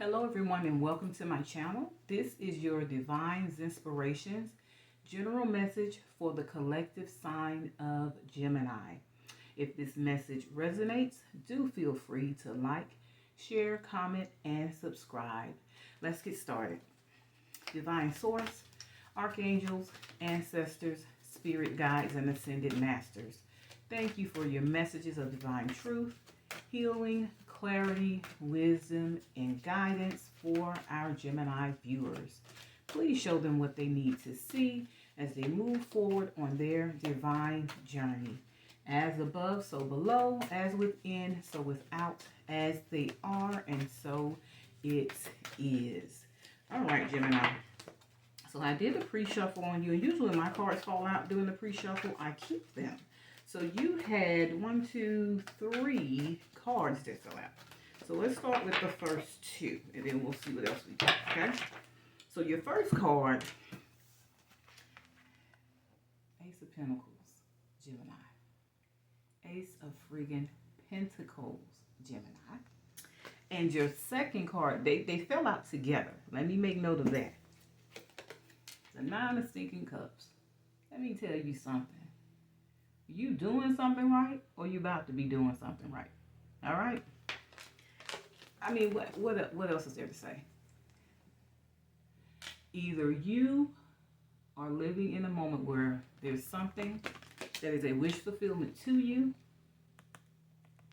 Hello everyone and welcome to my channel. This is your Divine Inspirations general message for the collective sign of Gemini. If this message resonates, do feel free to like, share, comment, and subscribe. Let's get started. Divine Source, Archangels, Ancestors, Spirit Guides, and Ascended Masters, thank you for your messages of divine truth, healing, clarity, wisdom, and guidance for our Gemini viewers. Please show them what they need to see as they move forward on their divine journey. As above, so below, as within, so without, as they are, and so it is. All right, Gemini. So I did a pre-shuffle on you, and usually when my cards fall out during the pre-shuffle, I keep them. So you had 3 cards that fell out. So let's start with the first 2, and then we'll see what else we got, okay? So your first card, Ace of Pentacles, Gemini. Ace of friggin' Pentacles, Gemini. And your second card, they fell out together. Let me make note of that. The 9 of Stinking Cups. Let me tell you something. You doing something right, or you about to be doing something right? All right. I mean, what else is there to say? Either you are living in a moment where there's something that is a wish fulfillment to you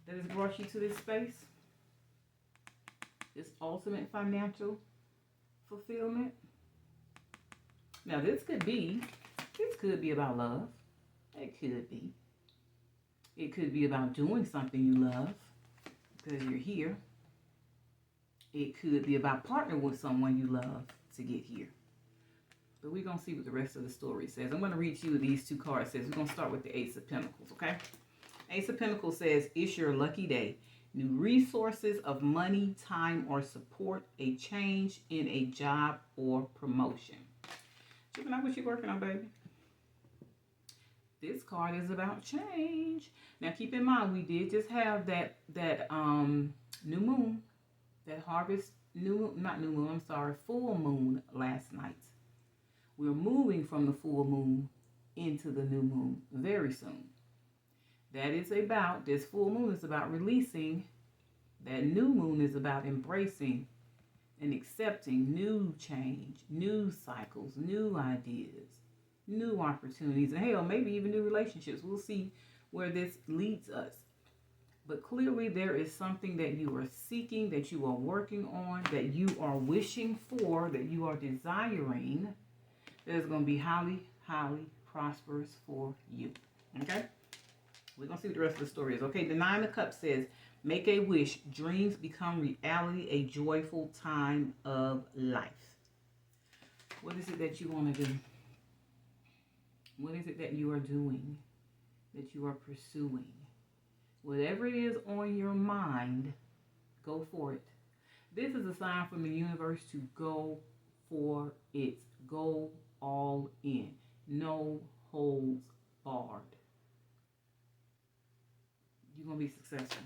that has brought you to this space, this ultimate financial fulfillment. Now, this could be about love. It could be. It could be about doing something you love because you're here. It could be about partnering with someone you love to get here. But we're going to see what the rest of the story says. I'm going to read you what these 2 cards says. We're going to start with the Ace of Pentacles, okay? Ace of Pentacles says, it's your lucky day. New resources of money, time, or support. A change in a job or promotion. Gemini, what you working on, baby? This card is about change. Now, keep in mind, we did just have that new moon, that full moon last night. We're moving from the full moon into the new moon very soon. That is about, this full moon is about releasing. That new moon is about embracing and accepting new change, new cycles, new ideas, new opportunities, and hell, maybe even new relationships. We'll see where this leads us. But clearly there is something that you are seeking, that you are working on, that you are wishing for, that you are desiring, that is going to be highly, highly prosperous for you. Okay? We're going to see what the rest of the story is. Okay, the 9 of Cups says, make a wish, dreams become reality, a joyful time of life. What is it that you want to do? What is it that you are doing, that you are pursuing? Whatever it is on your mind, go for it. This is a sign from the universe to go for it. Go all in. No holds barred. You're going to be successful.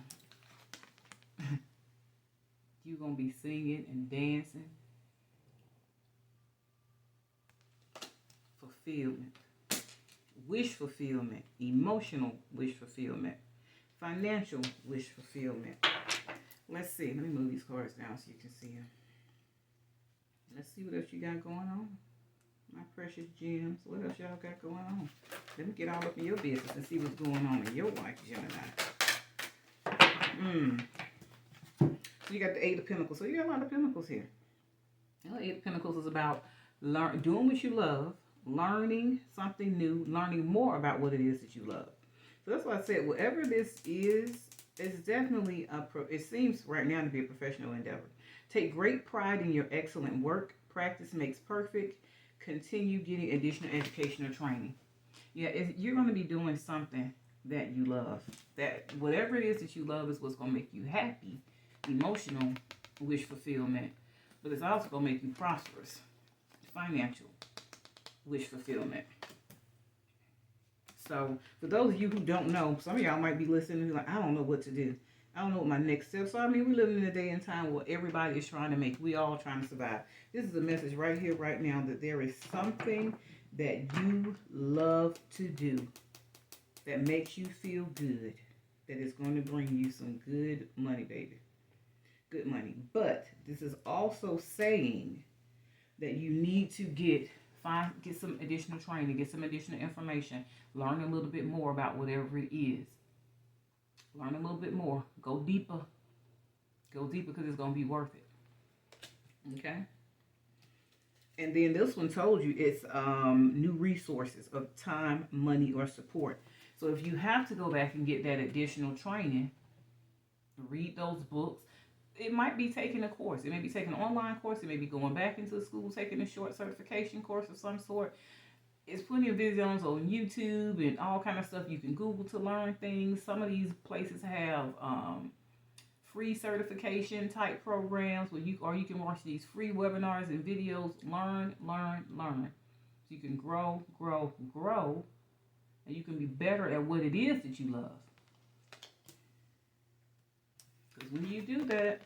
You're going to be singing and dancing. Fulfillment. Wish fulfillment. Emotional wish fulfillment. Financial wish fulfillment. Let's see. Let me move these cards down so you can see them. Let's see what else you got going on. My precious gems. What else y'all got going on? Let me get all up in your business and see what's going on in your life, Gemini. So you got the 8 of Pentacles. So you got a lot of Pentacles here. The 8 of Pentacles is about doing what you love, learning something new, learning more about what it is that you love. So that's why I said, whatever this is, it's definitely it seems right now to be a professional endeavor. Take great pride in your excellent work. Practice makes perfect. Continue getting additional education or training. Yeah, you're going to be doing something that you love. That whatever it is that you love is what's going to make you happy. Emotional wish fulfillment. But it's also going to make you prosperous. Financial wish fulfillment. So, for those of you who don't know, some of y'all might be listening and be like, I don't know what to do. I don't know what my next steps are. I mean, we live in a day and time where everybody is trying to make. We all trying to survive. This is a message right here, right now, that there is something that you love to do that makes you feel good, that is going to bring you some good money, baby. Good money. But this is also saying that you need to get some additional training, get some additional information, learn a little bit more about whatever it is. Learn a little bit more. Go deeper. Go deeper because it's going to be worth it. Okay? And then this one told you it's new resources of time, money, or support. So if you have to go back and get that additional training, read those books. It might be taking a course. It may be taking an online course. It may be going back into the school, taking a short certification course of some sort. It's plenty of videos on YouTube and all kind of stuff you can Google to learn things. Some of these places have free certification type programs where you can watch these free webinars and videos. Learn. So you can grow, and you can be better at what it is that you love. Because when you do that,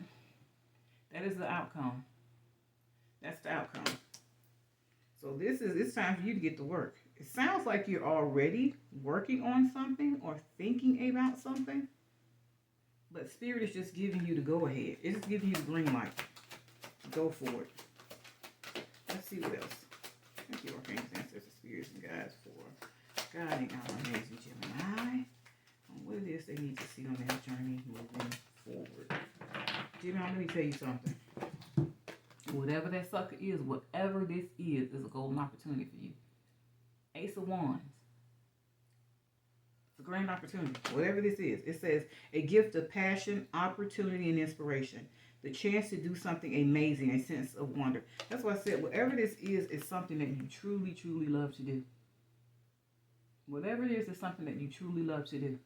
that is the outcome. That's the outcome. So it's time for you to get to work. It sounds like you're already working on something or thinking about something. But Spirit is just giving you the go ahead. It's just giving you the green light. Go for it. Let's see what else. Thank you, Archangels, Ancestors, Spirits, and Guides for guiding our amazing Gemini on what it is they need to see on their journey moving forward. Gemini, let me tell you something. Whatever that sucker is, whatever this is a golden opportunity for you. Ace of Wands. It's a grand opportunity. Whatever this is. It says, a gift of passion, opportunity, and inspiration. The chance to do something amazing, a sense of wonder. That's why I said, whatever this is something that you truly, truly love to do. Whatever it is something that you truly love to do.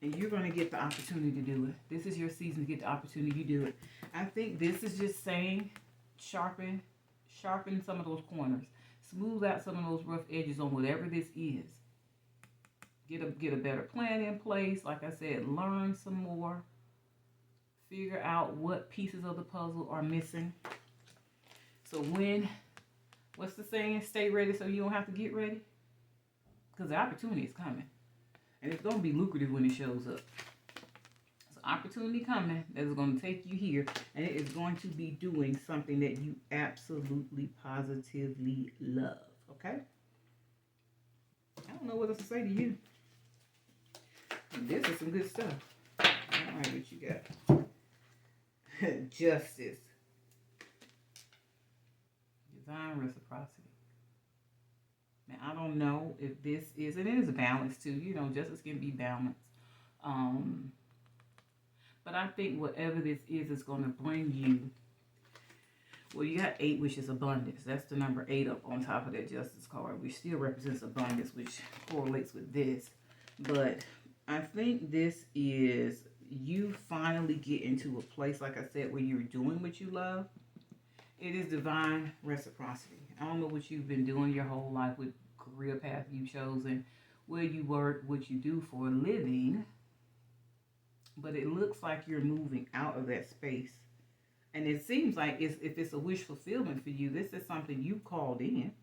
And you're going to get the opportunity to do it. This is your season to get the opportunity to do it. I think this is just saying, sharpen some of those corners. Smooth out some of those rough edges on whatever this is. Get a better plan in place. Like I said, learn some more. Figure out what pieces of the puzzle are missing. So what's the saying? Stay ready so you don't have to get ready. Because the opportunity is coming. And it's going to be lucrative when it shows up. It's an opportunity coming that is going to take you here. And it is going to be doing something that you absolutely, positively love. Okay? I don't know what else to say to you. This is some good stuff. All right, what you got? Justice. Divine reciprocity. Now, I don't know if this is, and it is a balance too. You know, justice can be balanced. But I think whatever this is going to bring you, well, you got 8, which is abundance. That's the number 8 up on top of that justice card, which still represents abundance, which correlates with this. But I think this is you finally get into a place, like I said, where you're doing what you love. It is divine reciprocity. I don't know what you've been doing your whole life, with career path you've chosen, where you work, what you do for a living. But it looks like you're moving out of that space. And it seems like if it's a wish fulfillment for you, this is something you called in.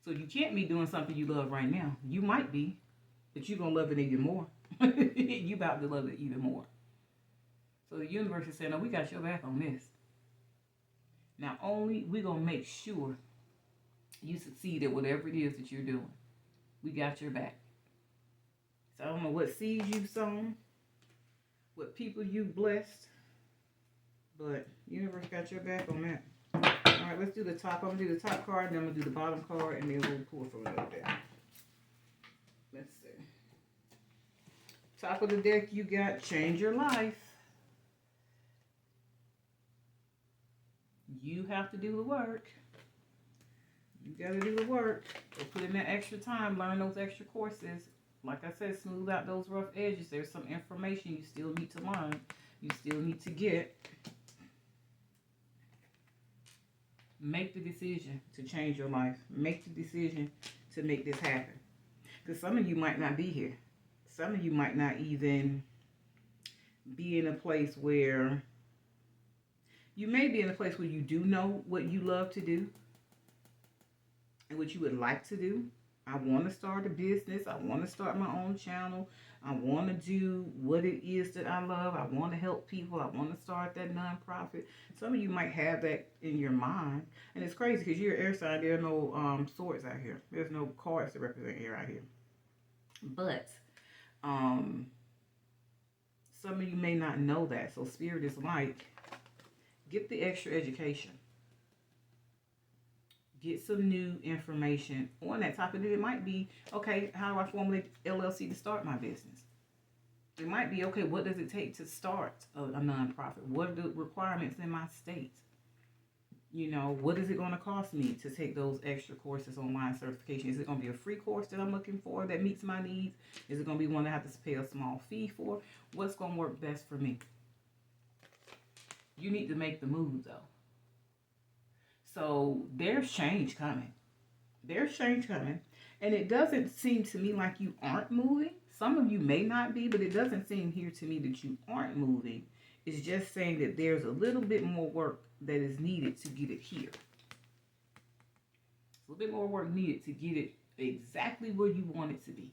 So you can't be doing something you love right now. You might be, but you're going to love it even more. You about to love it even more. So the universe is saying, no, we got your back on this. Now, only we're going to make sure you succeed at whatever it is that you're doing. We got your back. So I don't know what seeds you've sown, what people you've blessed, but the universe got your back on that. All right, let's do the top. I'm going to do the top card, and then I'm going to do the bottom card, and then we'll pull from another deck. Let's see. Top of the deck, you got change your life. You have to do the work. You got to do the work. So put in that extra time, learn those extra courses. Like I said, smooth out those rough edges. There's some information you still need to learn. You still need to get. Make the decision to change your life. Make the decision to make this happen. Because some of you might not be here. Some of you might not even be in a place where you may be in a place where you do know what you love to do and what you would like to do. I want to start a business. I want to start my own channel. I want to do what it is that I love. I want to help people. I want to start that nonprofit. Some of you might have that in your mind. And it's crazy because you're air sign. There are no swords out here. There's no cards to represent air out here. But some of you may not know that. So Spirit is like, get the extra education. Get some new information on that topic. And it might be, okay, how do I formulate LLC to start my business? It might be, okay, what does it take to start a nonprofit? What are the requirements in my state? You know, what is it going to cost me to take those extra courses, online certification? Is it going to be a free course that I'm looking for that meets my needs? Is it going to be one that I have to pay a small fee for? What's going to work best for me? You need to make the move, though. So there's change coming. There's change coming. And it doesn't seem to me like you aren't moving. Some of you may not be, but it doesn't seem here to me that you aren't moving. It's just saying that there's a little bit more work that is needed to get it here. A little bit more work needed to get it exactly where you want it to be.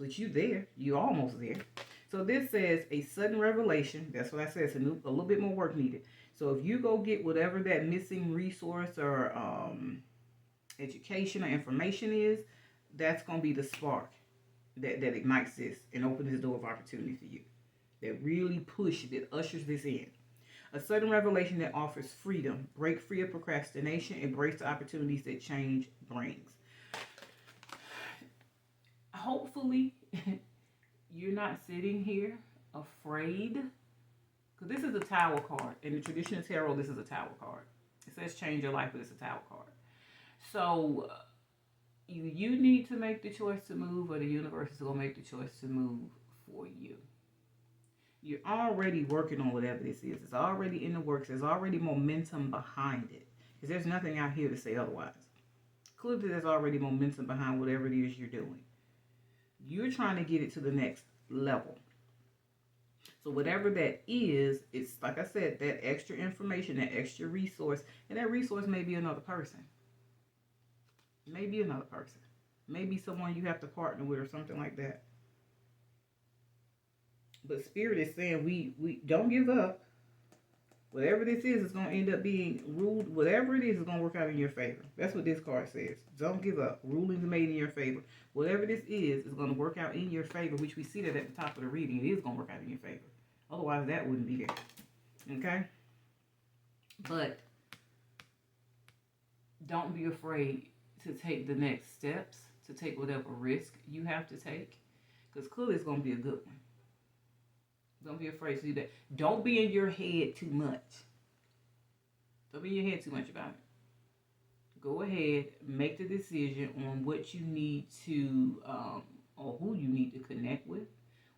But you're there. You're almost there. So this says a sudden revelation. That's what I said. It's a little bit more work needed. So if you go get whatever that missing resource or education or information is, that's going to be the spark that ignites this and opens this door of opportunity for you. That really pushes, that ushers this in. A sudden revelation that offers freedom. Break free of procrastination. Embrace the opportunities that change brings. Hopefully, you're not sitting here afraid. Because this is a Tower card. In the traditional tarot, this is a Tower card. It says change your life, but it's a Tower card. So, you need to make the choice to move, or the universe is going to make the choice to move for you. You're already working on whatever this is. It's already in the works. There's already momentum behind it. Because there's nothing out here to say otherwise. Clearly, there's already momentum behind whatever it is you're doing. You're trying to get it to the next level. So whatever that is, it's like I said, that extra information, that extra resource, and that resource may be another person. Maybe another person. Maybe someone you have to partner with or something like that. But Spirit is saying we don't give up. Whatever this is going to end up being ruled. Whatever it is going to work out in your favor. That's what this card says. Don't give up. Rulings are made in your favor. Whatever this is going to work out in your favor, which we see that at the top of the reading. It is going to work out in your favor. Otherwise, that wouldn't be there. Okay? But don't be afraid to take the next steps, to take whatever risk you have to take. Because clearly it's going to be a good one. Don't be afraid to do that. Don't be in your head too much. Don't be in your head too much about it. Go ahead, make the decision on what you need to, or who you need to connect with,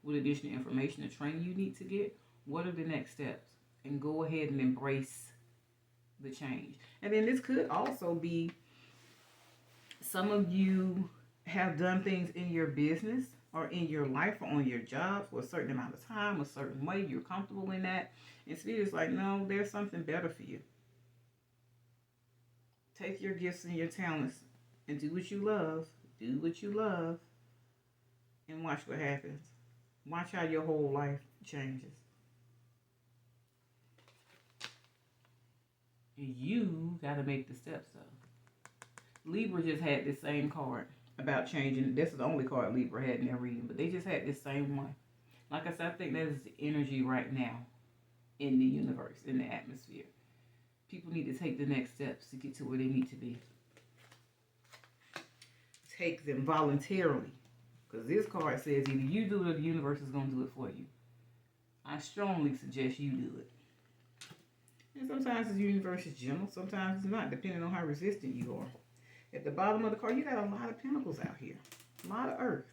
what additional information or training you need to get. What are the next steps? And go ahead and embrace the change. And then this could also be, some of you have done things in your business or in your life or on your job for a certain amount of time, a certain way, you're comfortable in that. And Spirit is like, no, there's something better for you. Take your gifts and your talents and do what you love. Do what you love. And watch what happens. Watch how your whole life changes. And you got to make the steps, though. Libra just had this same card about changing. This is the only card Libra had in their reading, but they just had this same one. Like I said, I think that is the energy right now in the universe, in the atmosphere. People need to take the next steps to get to where they need to be. Take them voluntarily. Because this card says either you do it or the universe is going to do it for you. I strongly suggest you do it. And sometimes the universe is gentle, sometimes it's not, depending on how resistant you are. At the bottom of the card, you got a lot of pentacles out here. A lot of earth.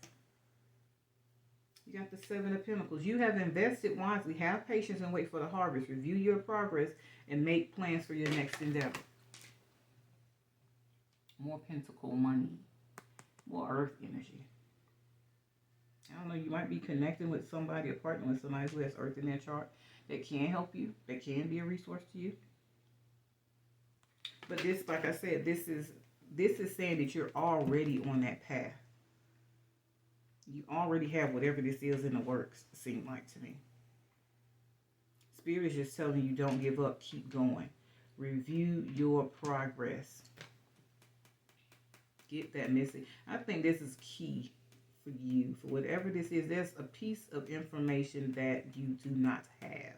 You got the 7 of Pentacles. You have invested wisely. Have patience and wait for the harvest. Review your progress and make plans for your next endeavor. More pentacle money. More earth energy. I don't know, you might be connecting with somebody or partnering with somebody who has Earth in their chart that can help you, that can be a resource to you. But this, like I said, this is saying that you're already on that path. You already have whatever this is in the works, it seemed like to me. Spirit is just telling you, don't give up, keep going. Review your progress. Get that message. I think this is key for you. For whatever this is, there's a piece of information that you do not have.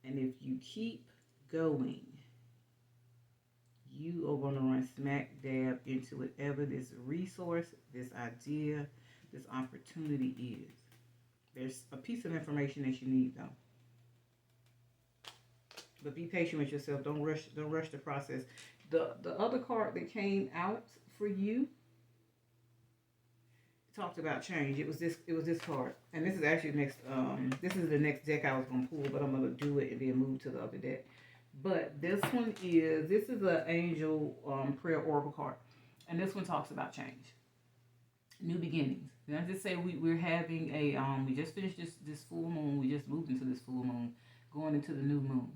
And if you keep going, you are going to run smack dab into whatever this resource, this idea, this opportunity is. There's a piece of information that you need, though. But be patient with yourself. Don't rush the process. The other card that came out for you talked about change. It was this card. And this is actually this is the next deck I was gonna pull, but I'm gonna do it and then move to the other deck. But this is an angel prayer oracle card. And this one talks about change. New beginnings. And I just say we're having we just finished this full moon. We just moved into this full moon, going into the new moon.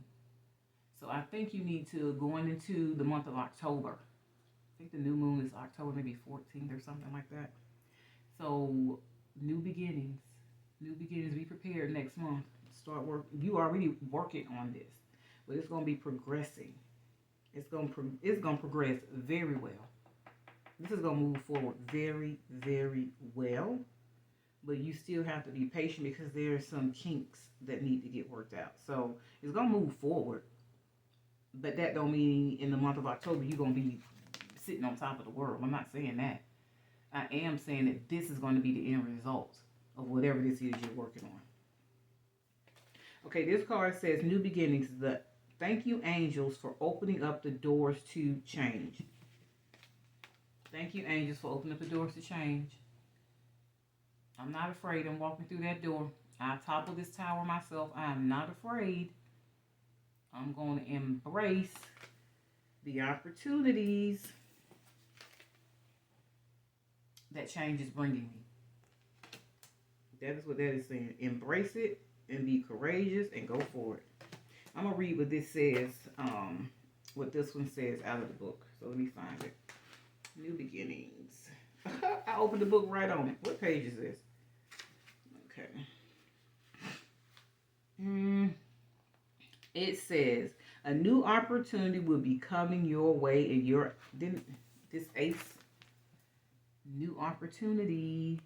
So I think you need to, going into the month of October. I think the new moon is October, maybe 14th or something like that. So new beginnings. New beginnings. Be prepared next month. Start work. You already working on this, but it's going to be progressing. It's going to progress very well. This is going to move forward very, very well. But you still have to be patient because there are some kinks that need to get worked out. So it's going to move forward. But that don't mean in the month of October you're going to be sitting on top of the world. I'm not saying that. I am saying that this is going to be the end result of whatever this is you're working on. Okay, this card says new beginnings. Thank you, angels, for opening up the doors to change. Thank you, angels, for opening up the doors to change. I'm not afraid. I'm walking through that door. I topple this tower myself. I am not afraid. I'm going to embrace the opportunities that change is bringing me. That is what that is saying. Embrace it and be courageous and go for it. I'm going to read what this says, what this one says out of the book. So let me find it. New beginnings. I opened the book right on it. What page is this? Okay. It says, a new opportunity will be coming your way and this ace, new opportunity.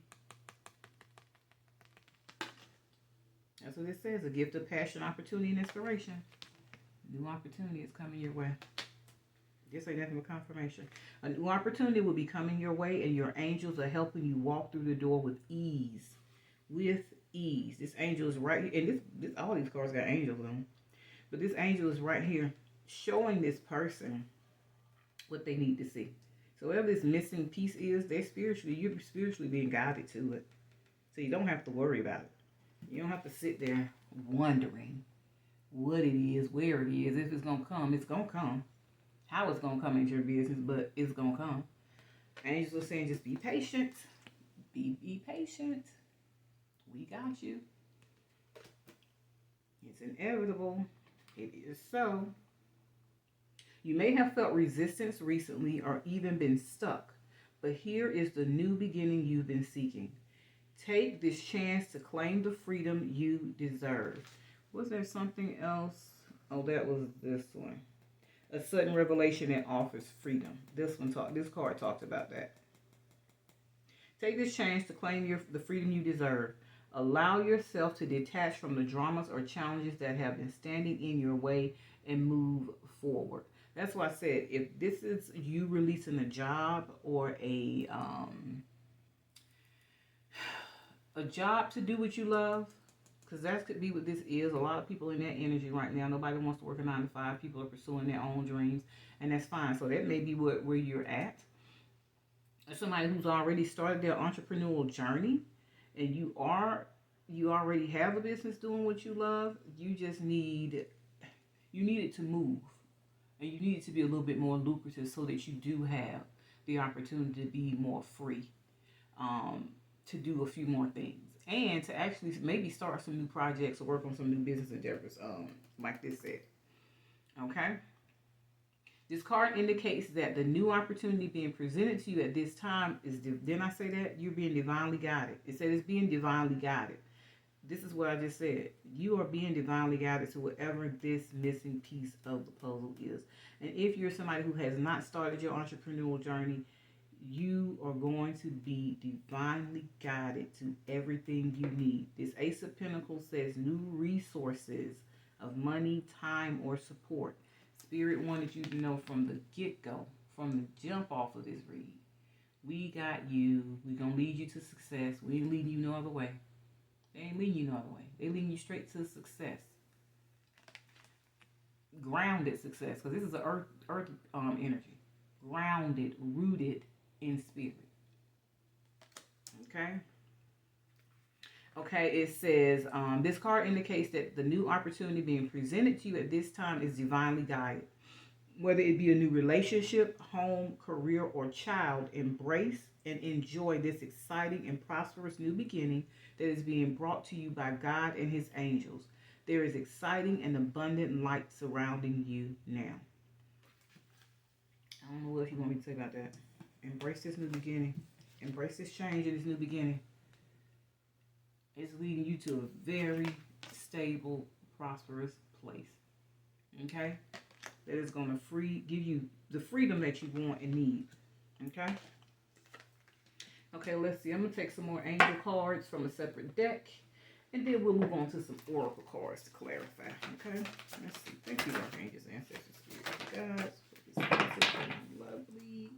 That's what it says, a gift of passion, opportunity, and inspiration. New opportunity is coming your way. This ain't nothing but confirmation. A new opportunity will be coming your way and your angels are helping you walk through the door with ease. With ease. This angel is right here, and this all these cards got angels on them. But this angel is right here showing this person what they need to see. So whatever this missing piece is, you're spiritually being guided to it. So you don't have to worry about it. You don't have to sit there wondering what it is, where it is, if it's going to come. It's going to come. How it's going to come into your business, but it's going to come. Angels are saying just be patient. Be patient. We got you. It's inevitable. It is so. You may have felt resistance recently or even been stuck, but here is the new beginning you've been seeking. Take this chance to claim the freedom you deserve. Was there something else? Oh, that was this one. A sudden revelation that offers freedom. This card talked about that. Take this chance to claim the freedom you deserve. Allow yourself to detach from the dramas or challenges that have been standing in your way and move forward. That's why I said, if this is you releasing a job or a job to do what you love, because that could be what this is. A lot of people in that energy right now, nobody wants to work a 9 to 5. People are pursuing their own dreams, and that's fine. So that may be where you're at. Somebody who's already started their entrepreneurial journey, and you already have a business doing what you love. You just need it to move, and you need it to be a little bit more lucrative so that you do have the opportunity to be more free. to do a few more things and to actually maybe start some new projects or work on some new business endeavors, like this said. Okay? This card indicates that the new opportunity being presented to you at this time is, didn't I say that? You're being divinely guided. It said it's being divinely guided. This is what I just said. You are being divinely guided to whatever this missing piece of the puzzle is. And if you're somebody who has not started your entrepreneurial journey, you are going to be divinely guided to everything you need. This Ace of Pentacles says new resources of money, time, or support. Spirit wanted you to know from the get-go, from the jump off of this read, we got you. We're going to lead you to success. We ain't leading you no other way. They ain't leading you no other way. They leading you straight to success. Grounded success, because this is an earth energy. Grounded, rooted in spirit. Okay. Okay, it says, this card indicates that the new opportunity being presented to you at this time is divinely guided. Whether it be a new relationship, home, career, or child, embrace and enjoy this exciting and prosperous new beginning that is being brought to you by God and his angels. There is exciting and abundant light surrounding you now. I don't know what you want me to say about that. Embrace this new beginning. Embrace this change in this new beginning. It's leading you to a very stable, prosperous place. Okay? That is going to give you the freedom that you want and need. Okay? Okay, let's see. I'm going to take some more angel cards from a separate deck. And then we'll move on to some oracle cards to clarify. Okay? Let's see. Thank you, Archangels, Ancestors, Spirits, Guides. Lovely.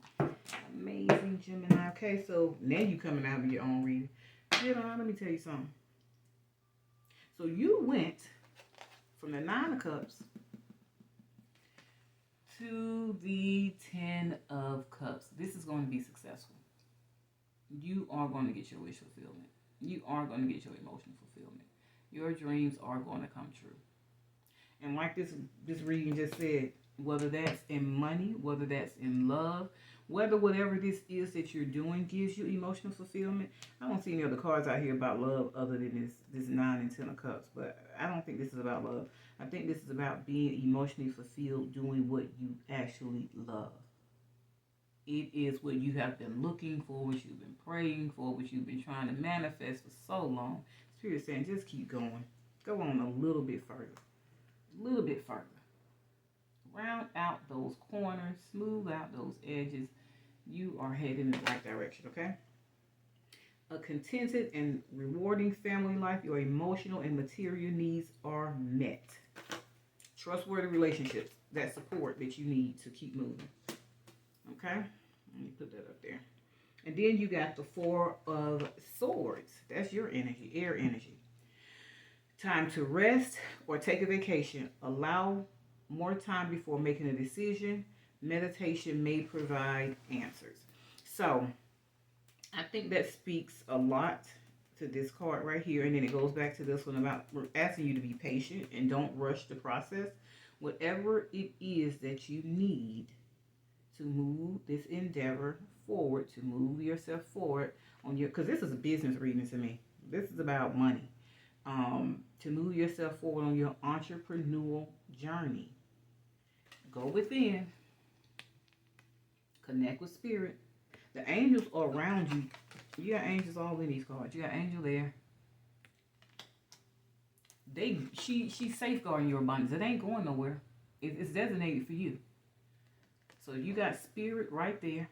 Amazing, Gemini. Okay, so now you coming out with your own reading. Gemini, let me tell you something. So you went from the Nine of Cups to the Ten of Cups. This is going to be successful. You are going to get your wish fulfillment. You are going to get your emotional fulfillment. Your dreams are going to come true. And like this reading just said, whether that's in money, whether that's in love, whether whatever this is that you're doing gives you emotional fulfillment. I don't see any other cards out here about love other than this 9 and 10 of Cups. But I don't think this is about love. I think this is about being emotionally fulfilled, doing what you actually love. It is what you have been looking for, what you've been praying for, what you've been trying to manifest for so long. Spirit saying, just keep going. Go on a little bit further. A little bit further. Round out those corners. Smooth out those edges. You are heading in the right direction, okay? A contented and rewarding family life. Your emotional and material needs are met. Trustworthy relationships. That support that you need to keep moving. Okay? Let me put that up there. And then you got the Four of Swords. That's your energy, air energy. Time to rest or take a vacation. Allow more time before making a decision. Meditation may provide answers. So, I think that speaks a lot to this card right here. And then it goes back to this one about asking you to be patient and don't rush the process. Whatever it is that you need to move this endeavor forward, to move yourself forward on your, because this is a business reading to me. This is about money. To move yourself forward on your entrepreneurial journey. Go within. Connect with spirit. The angels are around you. You got angels all in these cards. You got angel there. She's safeguarding your abundance. It ain't going nowhere. It's designated for you. So you got spirit right there,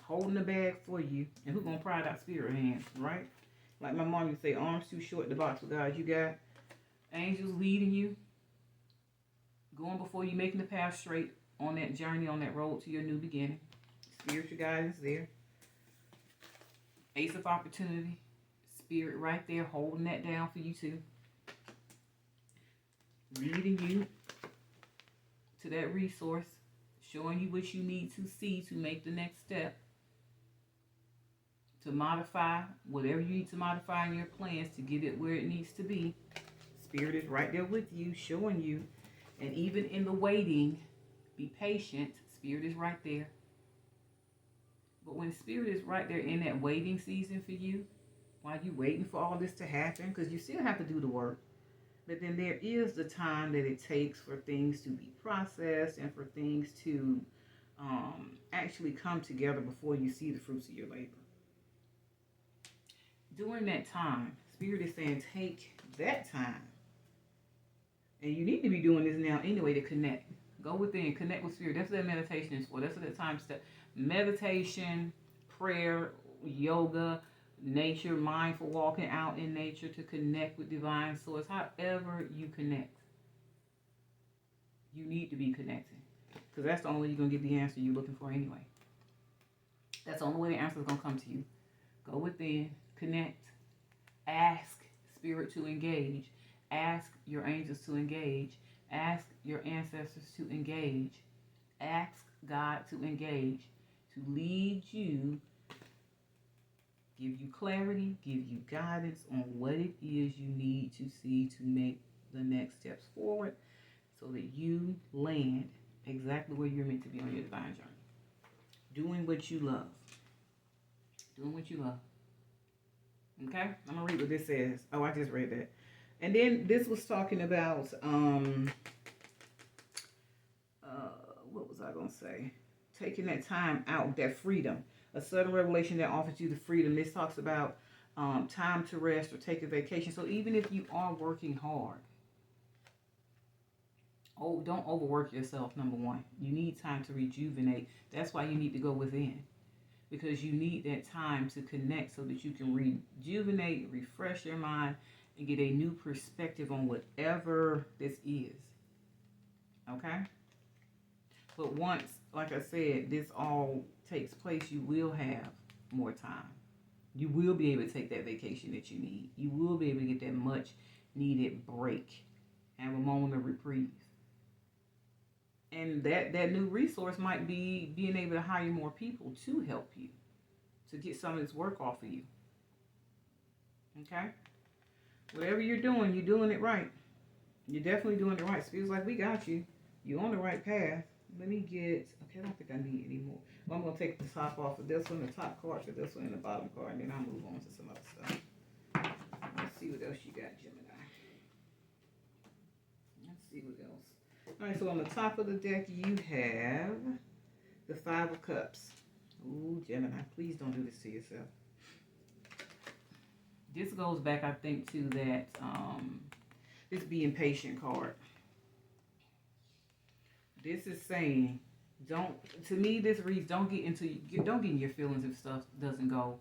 holding the bag for you. And who's going to pry that spirit hands, right? Like my mom used to say, arms too short, the box of God. You got angels leading you, going before you, making the path straight on that journey, on that road to your new beginning. Spiritual guidance there. Ace of opportunity. Spirit right there, holding that down for you too. Leading you to that resource. Showing you what you need to see to make the next step. To modify whatever you need to modify in your plans to get it where it needs to be. Spirit is right there with you, showing you. And even in the waiting, be patient. Spirit is right there. But when Spirit is right there in that waiting season for you, while you waiting for all this to happen, because you still have to do the work. But then there is the time that it takes for things to be processed and for things to actually come together before you see the fruits of your labor. During that time, Spirit is saying take that time. And you need to be doing this now anyway to connect. Go within, connect with Spirit. That's what that meditation is for. That's what that time step. Meditation, prayer, yoga, nature, mindful walking out in nature to connect with divine source. However you connect, you need to be connecting, because that's the only way you're going to get the answer you're looking for anyway. That's the only way the answer is going to come to you. Go within, connect, ask Spirit to engage, ask your angels to engage, ask your ancestors to engage, ask God to engage, to lead you, give you clarity, give you guidance on what it is you need to see to make the next steps forward so that you land exactly where you're meant to be on your divine journey. Doing what you love. Doing what you love. Okay? I'm going to read what this says. Oh, I just read that. And then this was talking about, what was I going to say? Taking that time out, that freedom. A sudden revelation that offers you the freedom. This talks about time to rest or take a vacation. So even if you are working hard, don't overwork yourself, number one. You need time to rejuvenate. That's why you need to go within. Because you need that time to connect so that you can rejuvenate, refresh your mind, and get a new perspective on whatever this is. Okay? But once, like I said, this all takes place, you will have more time. You will be able to take that vacation that you need. You will be able to get that much needed break. Have a moment of reprieve. And that new resource might be being able to hire more people to help you, to get some of this work off of you. Okay? Whatever you're doing it right. You're definitely doing it right. It feels like we got you. You're on the right path. Let me get, okay, I don't think I need any more. Well, I'm going to take the top off of this one, the top card for this one, and the bottom card, and then I'll move on to some other stuff. Let's see what else you got, Gemini. Let's see what else. All right, so on the top of the deck, you have the Five of Cups. Ooh, Gemini, please don't do this to yourself. This goes back, I think, to that, this being patient card. This is saying, to me, this reads, don't get in your feelings if stuff doesn't go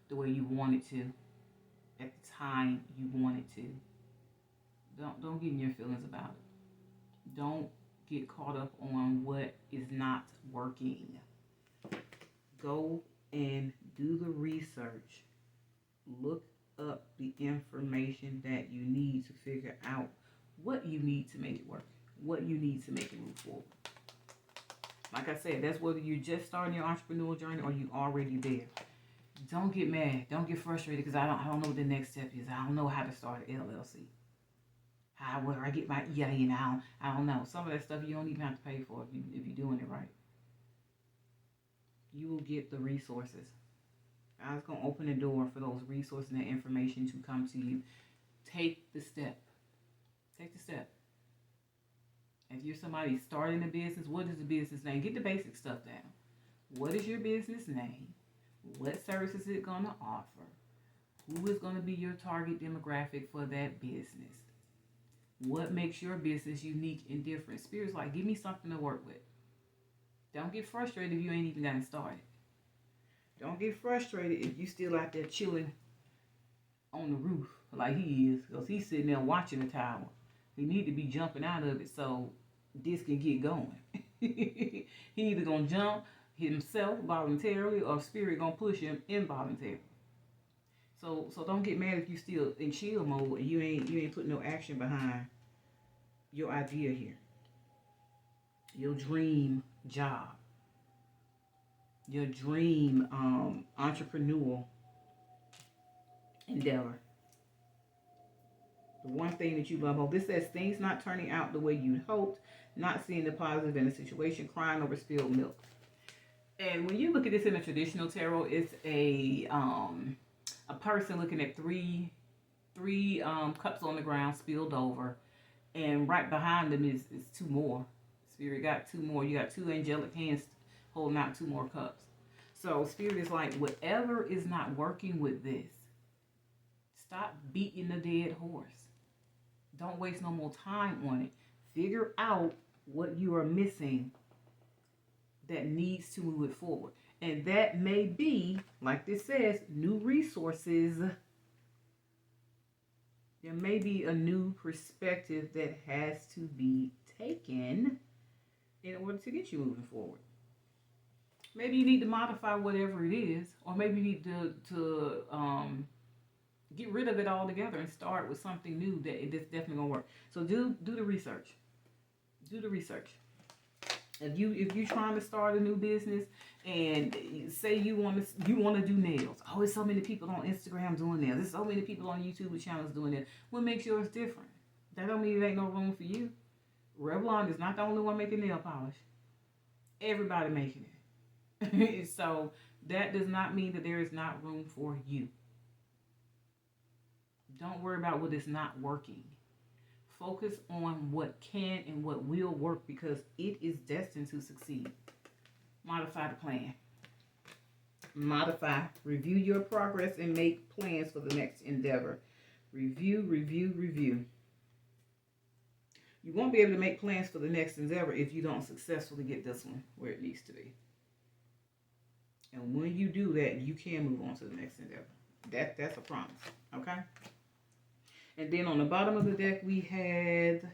the way you want it to, at the time you want it to. Don't get in your feelings about it. Don't get caught up on what is not working. Go and do the research. Look up the information that you need to figure out what you need to make it work. What you need to make it move forward. Like I said, that's whether you're just starting your entrepreneurial journey or you already there. Don't get mad. Don't get frustrated because I don't know what the next step is. I don't know how to start an LLC. Where I get my EIN. I don't know. Some of that stuff you don't even have to pay for if you're doing it right. You will get the resources. God's going to open the door for those resources and that information to come to you. Take the step. Take the step. If you're somebody starting a business, what is the business name? Get the basic stuff down. What is your business name? What services is it going to offer? Who is going to be your target demographic for that business? What makes your business unique and different? Spirit's like, give me something to work with. Don't get frustrated if you ain't even gotten started. Don't get frustrated if you still out there chilling on the roof like he is, because he's sitting there watching the tower. He need to be jumping out of it so this can get going. He either gonna jump himself voluntarily or Spirit gonna push him involuntarily. So don't get mad if you still in chill mode and you ain't putting no action behind your idea here. Your dream job. Your dream entrepreneurial endeavor. The one thing that you love. Oh, this says things not turning out the way you hoped, not seeing the positive in a situation, crying over spilled milk. And when you look at this in a traditional tarot, it's a a person looking at three cups on the ground spilled over, and right behind them is two more. Spirit got two more. You got two angelic hands holding out two more cups. So Spirit is like, whatever is not working with this, stop beating the dead horse. Don't waste no more time on it. Figure out what you are missing that needs to move it forward. And that may be, like this says, new resources. There may be a new perspective that has to be taken in order to get you moving forward. Maybe you need to modify whatever it is, or maybe you need to get rid of it altogether and start with something new that's definitely gonna work. So do the research. Do the research. If you're trying to start a new business and say you want to do nails, oh, there's so many people on Instagram doing nails. There's so many people on YouTube channels doing it. What makes yours different? That don't mean there ain't no room for you. Revlon is not the only one making nail polish. Everybody making it. So that does not mean that there is not room for you. Don't worry about what is not working. Focus on what can and what will work, because it is destined to succeed. Modify the plan. Modify. Review your progress and make plans for the next endeavor. Review, review, review. You won't be able to make plans for the next endeavor if you don't successfully get this one where it needs to be. And when you do that, you can move on to the next endeavor. That's a promise. Okay? And then on the bottom of the deck, we had,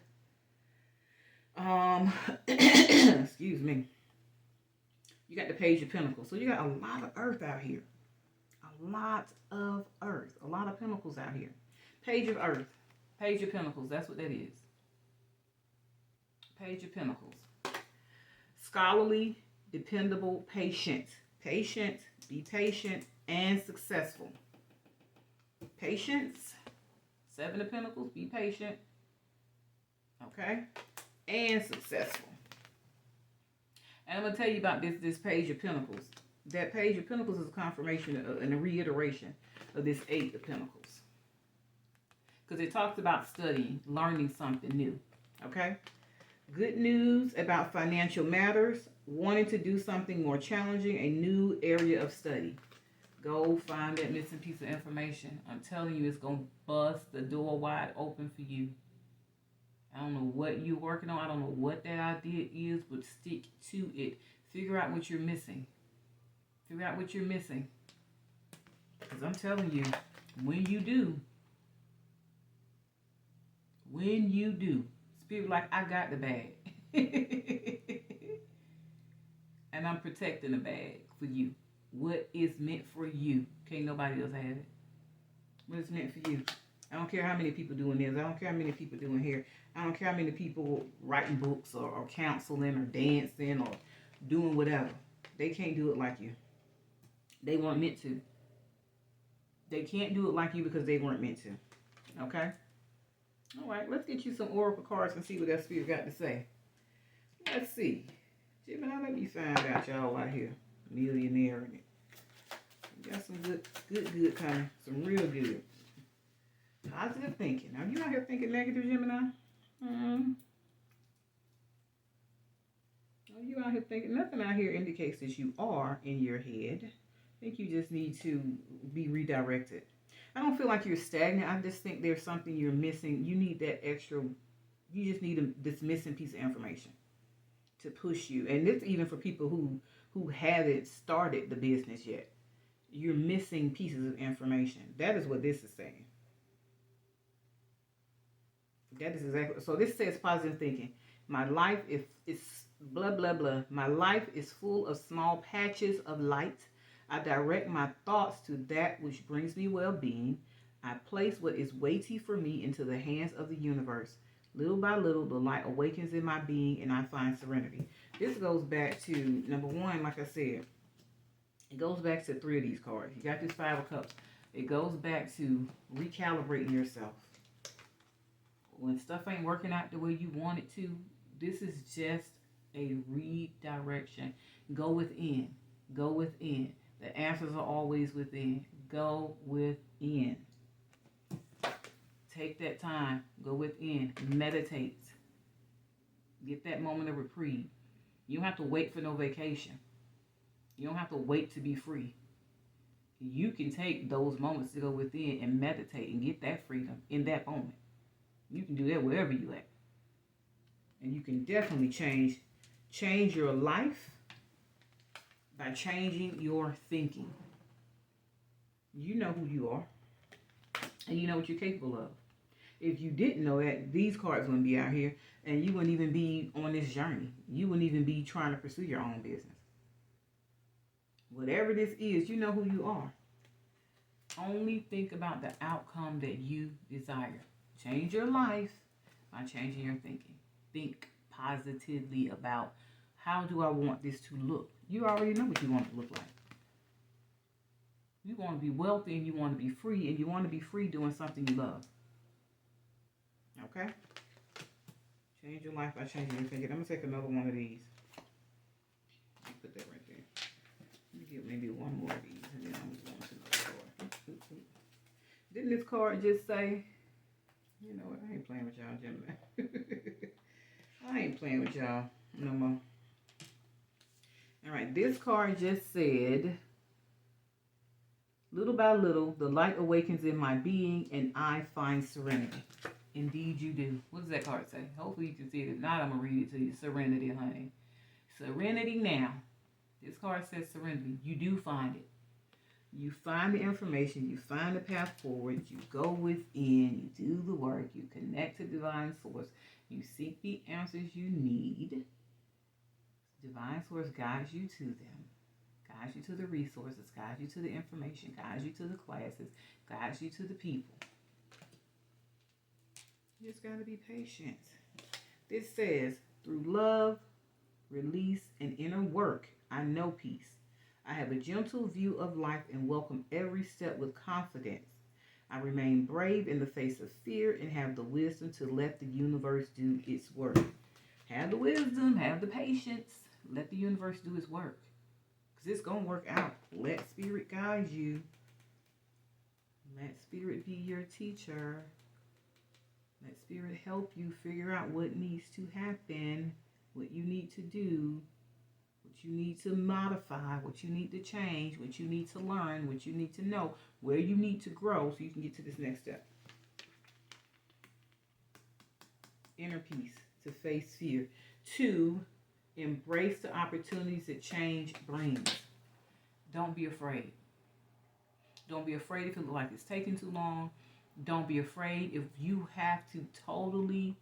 excuse me, you got the Page of Pentacles. So you got a lot of earth out here. A lot of earth. A lot of pentacles out here. Page of Earth. Page of Pentacles. That's what that is. Page of Pentacles. Scholarly, dependable, patient. Patient, be patient, and successful. Patience. Seven of Pentacles, be patient. Okay? And successful. And I'm going to tell you about this Page of Pentacles. That Page of Pentacles is a confirmation and a reiteration of this Eight of Pentacles. Because it talks about studying, learning something new. Okay? Good news about financial matters. Wanting to do something more challenging, a new area of study. Go find that missing piece of information. I'm telling you, it's going to bust the door wide open for you. I don't know what you're working on. I don't know what that idea is, but stick to it. Figure out what you're missing. Figure out what you're missing. Because I'm telling you, when you do, Spirit like, I got the bag. And I'm protecting the bag for you. What is meant for you. Can't nobody else have it. What is meant for you. I don't care how many people doing this. I don't care how many people doing here. I don't care how many people writing books or counseling or dancing or doing whatever. They can't do it like you. They weren't meant to. They can't do it like you because they weren't meant to. Okay? All right, let's get you some oracle cards and see what that Spirit got to say. Let's see. Gemini, let me find out y'all out here. Millionaire in it. Got some good kind of, some real good. Positive thinking. Are you out here thinking negative, Gemini? Are you out here thinking? Nothing out here indicates that you are in your head. I think you just need to be redirected. I don't feel like you're stagnant. I just think there's something you're missing. You need that extra, you just need this missing piece of information to push you. And it's even for people who haven't started the business yet. You're missing pieces of information. That is what this is saying. That is exactly. So this says positive thinking. My life is blah, blah, blah. My life is full of small patches of light. I direct my thoughts to that which brings me well-being. I place what is weighty for me into the hands of the universe. Little by little, the light awakens in my being and I find serenity. This goes back to, number one, like I said, it goes back to 3 of these cards. You got this 5 of Cups. It goes back to recalibrating yourself. When stuff ain't working out the way you want it to, this is just a redirection. Go within. Go within. The answers are always within. Go within. Take that time. Go within. Meditate. Get that moment of reprieve. You don't have to wait for no vacation. You don't have to wait to be free. You can take those moments to go within and meditate and get that freedom in that moment. You can do that wherever you at. And you can definitely change your life by changing your thinking. You know who you are. And you know what you're capable of. If you didn't know that, these cards wouldn't be out here. And you wouldn't even be on this journey. You wouldn't even be trying to pursue your own business. Whatever this is, you know who you are. Only think about the outcome that you desire. Change your life by changing your thinking. Think positively about, how do I want this to look? You already know what you want it to look like. You want to be wealthy and you want to be free, and you want to be free doing something you love. Okay? Change your life by changing your thinking. I'm going to take another one of these. Put that right there. Let me get maybe one more of these, and then I'm going to go on to another card. Didn't this card just say, you know what, I ain't playing with y'all, Gemini. I ain't playing with y'all no more. All right, this card just said, little by little, the light awakens in my being and I find serenity. Indeed you do. What does that card say? Hopefully you can see it. If not, I'm going to read it to you. Serenity, honey. Serenity now. This card says serenity. You do find it. You find the information. You find the path forward. You go within. You do the work. You connect to divine source. You seek the answers you need. Divine source guides you to them. Guides you to the resources. Guides you to the information. Guides you to the classes. Guides you to the people. You just got to be patient. This says, through love, release, and inner work, I know peace. I have a gentle view of life and welcome every step with confidence. I remain brave in the face of fear and have the wisdom to let the universe do its work. Have the wisdom, have the patience. Let the universe do its work. Because it's going to work out. Let spirit guide you. Let spirit be your teacher. Let spirit help you figure out what needs to happen, what you need to do, what you need to modify, what you need to change, what you need to learn, what you need to know, where you need to grow so you can get to this next step. Inner peace, to face fear. 2, embrace the opportunities that change brings. Don't be afraid. Don't be afraid if it looks like it's taking too long. Don't be afraid if you have to totally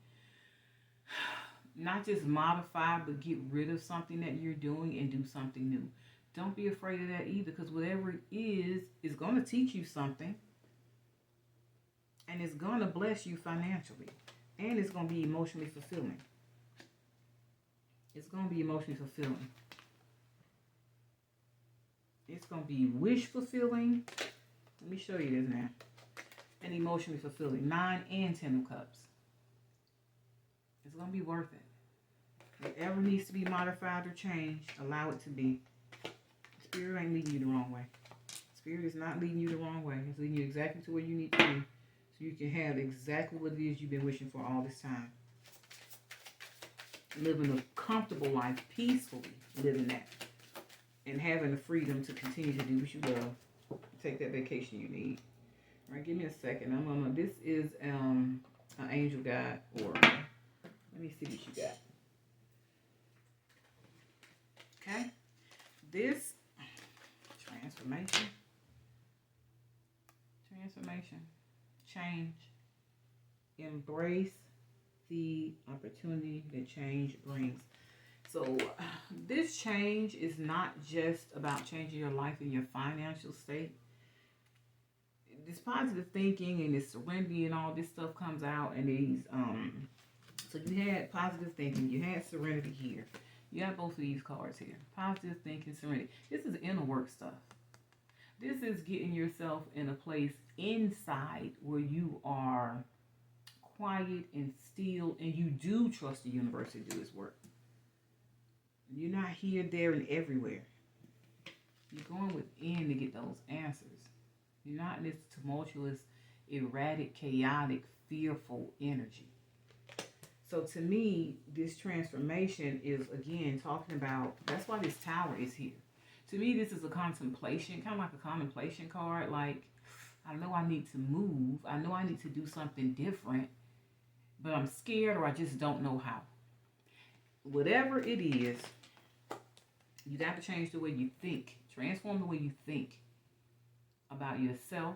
not just modify, but get rid of something that you're doing and do something new. Don't be afraid of that either, because whatever it is going to teach you something. And it's going to bless you financially. And it's going to be emotionally fulfilling. It's going to be emotionally fulfilling. It's going to be wish fulfilling. Let me show you this now. And emotionally fulfilling. 9 and 10 of Cups. It's going to be worth it. Whatever needs to be modified or changed, allow it to be. Spirit ain't leading you the wrong way. Spirit is not leading you the wrong way. It's leading you exactly to where you need to be. So you can have exactly what it is you've been wishing for all this time. Living a comfortable life, peacefully living that. And having the freedom to continue to do what you love. Take that vacation you need. All right, give me a second. This is an angel guide oracle. Let me see what you got. Okay. This transformation, change, embrace the opportunity that change brings. So this change is not just about changing your life and your financial state. This positive thinking and this serenity and all this stuff comes out, and these so you had positive thinking, you had serenity here. You have both of these cards here. Positive thinking, serenity. This is inner work stuff. This is getting yourself in a place inside where you are quiet and still, and you do trust the universe to do its work. You're not here, there, and everywhere. You're going within to get those answers. You're not in this tumultuous, erratic, chaotic, fearful energy. So to me, this transformation is, again, talking about, that's why this tower is here. To me, this is a contemplation, kind of like a contemplation card. Like, I know I need to move. I know I need to do something different, but I'm scared or I just don't know how. Whatever it is, you got to change the way you think. Transform the way you think about yourself,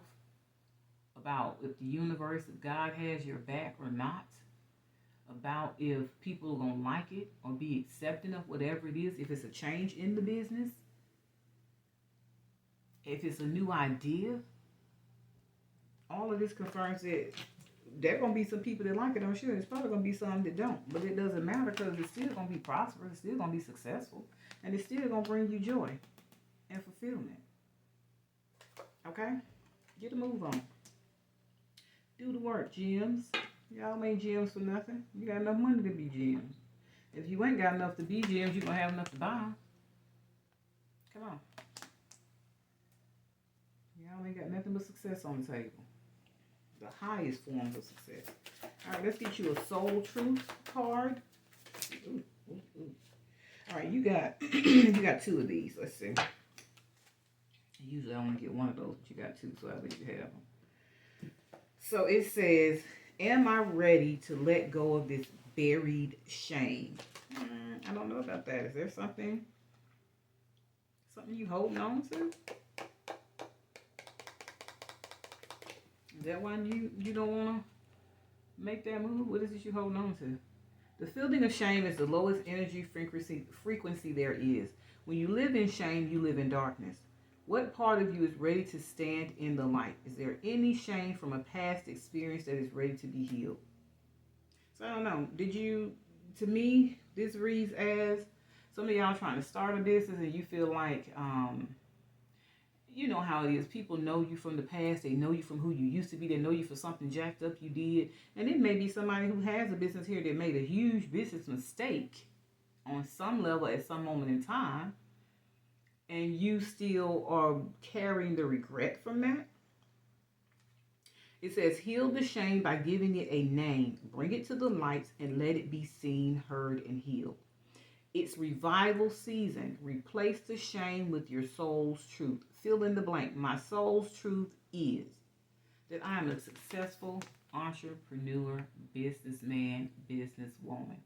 about if the universe, if God has your back or not, about if people are going to like it or be accepting of whatever it is, if it's a change in the business, if it's a new idea. All of this confirms that there are going to be some people that like it, I'm sure. There's probably going to be some that don't. But it doesn't matter because it's still going to be prosperous. It's still going to be successful. And it's still going to bring you joy and fulfillment. Okay? Get a move on. Do the work, gems. Y'all ain't gems for nothing. You got enough money to be gems. If you ain't got enough to be gems, you're going to have enough to buy them. Come on. Y'all ain't got nothing but success on the table. The highest forms of success. All right, let's get you a soul truth card. Ooh, ooh, ooh. All right, you got you got two of these. Let's see. Usually I only get one of those, but you got two, so I'll let you have them. So it says, am I ready to let go of this buried shame? I don't know about that. Is there something you holding on to? Is that why you don't want to make that move? What is it you holding on to? The feeling of shame is the lowest energy frequency there is. When you live in shame, you live in darkness. What part of you is ready to stand in the light? Is there any shame from a past experience that is ready to be healed? So I don't know. To me, this reads as some of y'all trying to start a business and you feel like, you know how it is. People know you from the past. They know you from who you used to be. They know you for something jacked up you did. And it may be somebody who has a business here that made a huge business mistake on some level at some moment in time. And you still are carrying the regret from that. It says, heal the shame by giving it a name. Bring it to the lights and let it be seen, heard, and healed. It's revival season. Replace the shame with your soul's truth. Fill in the blank. My soul's truth is that I am a successful entrepreneur, businessman, businesswoman.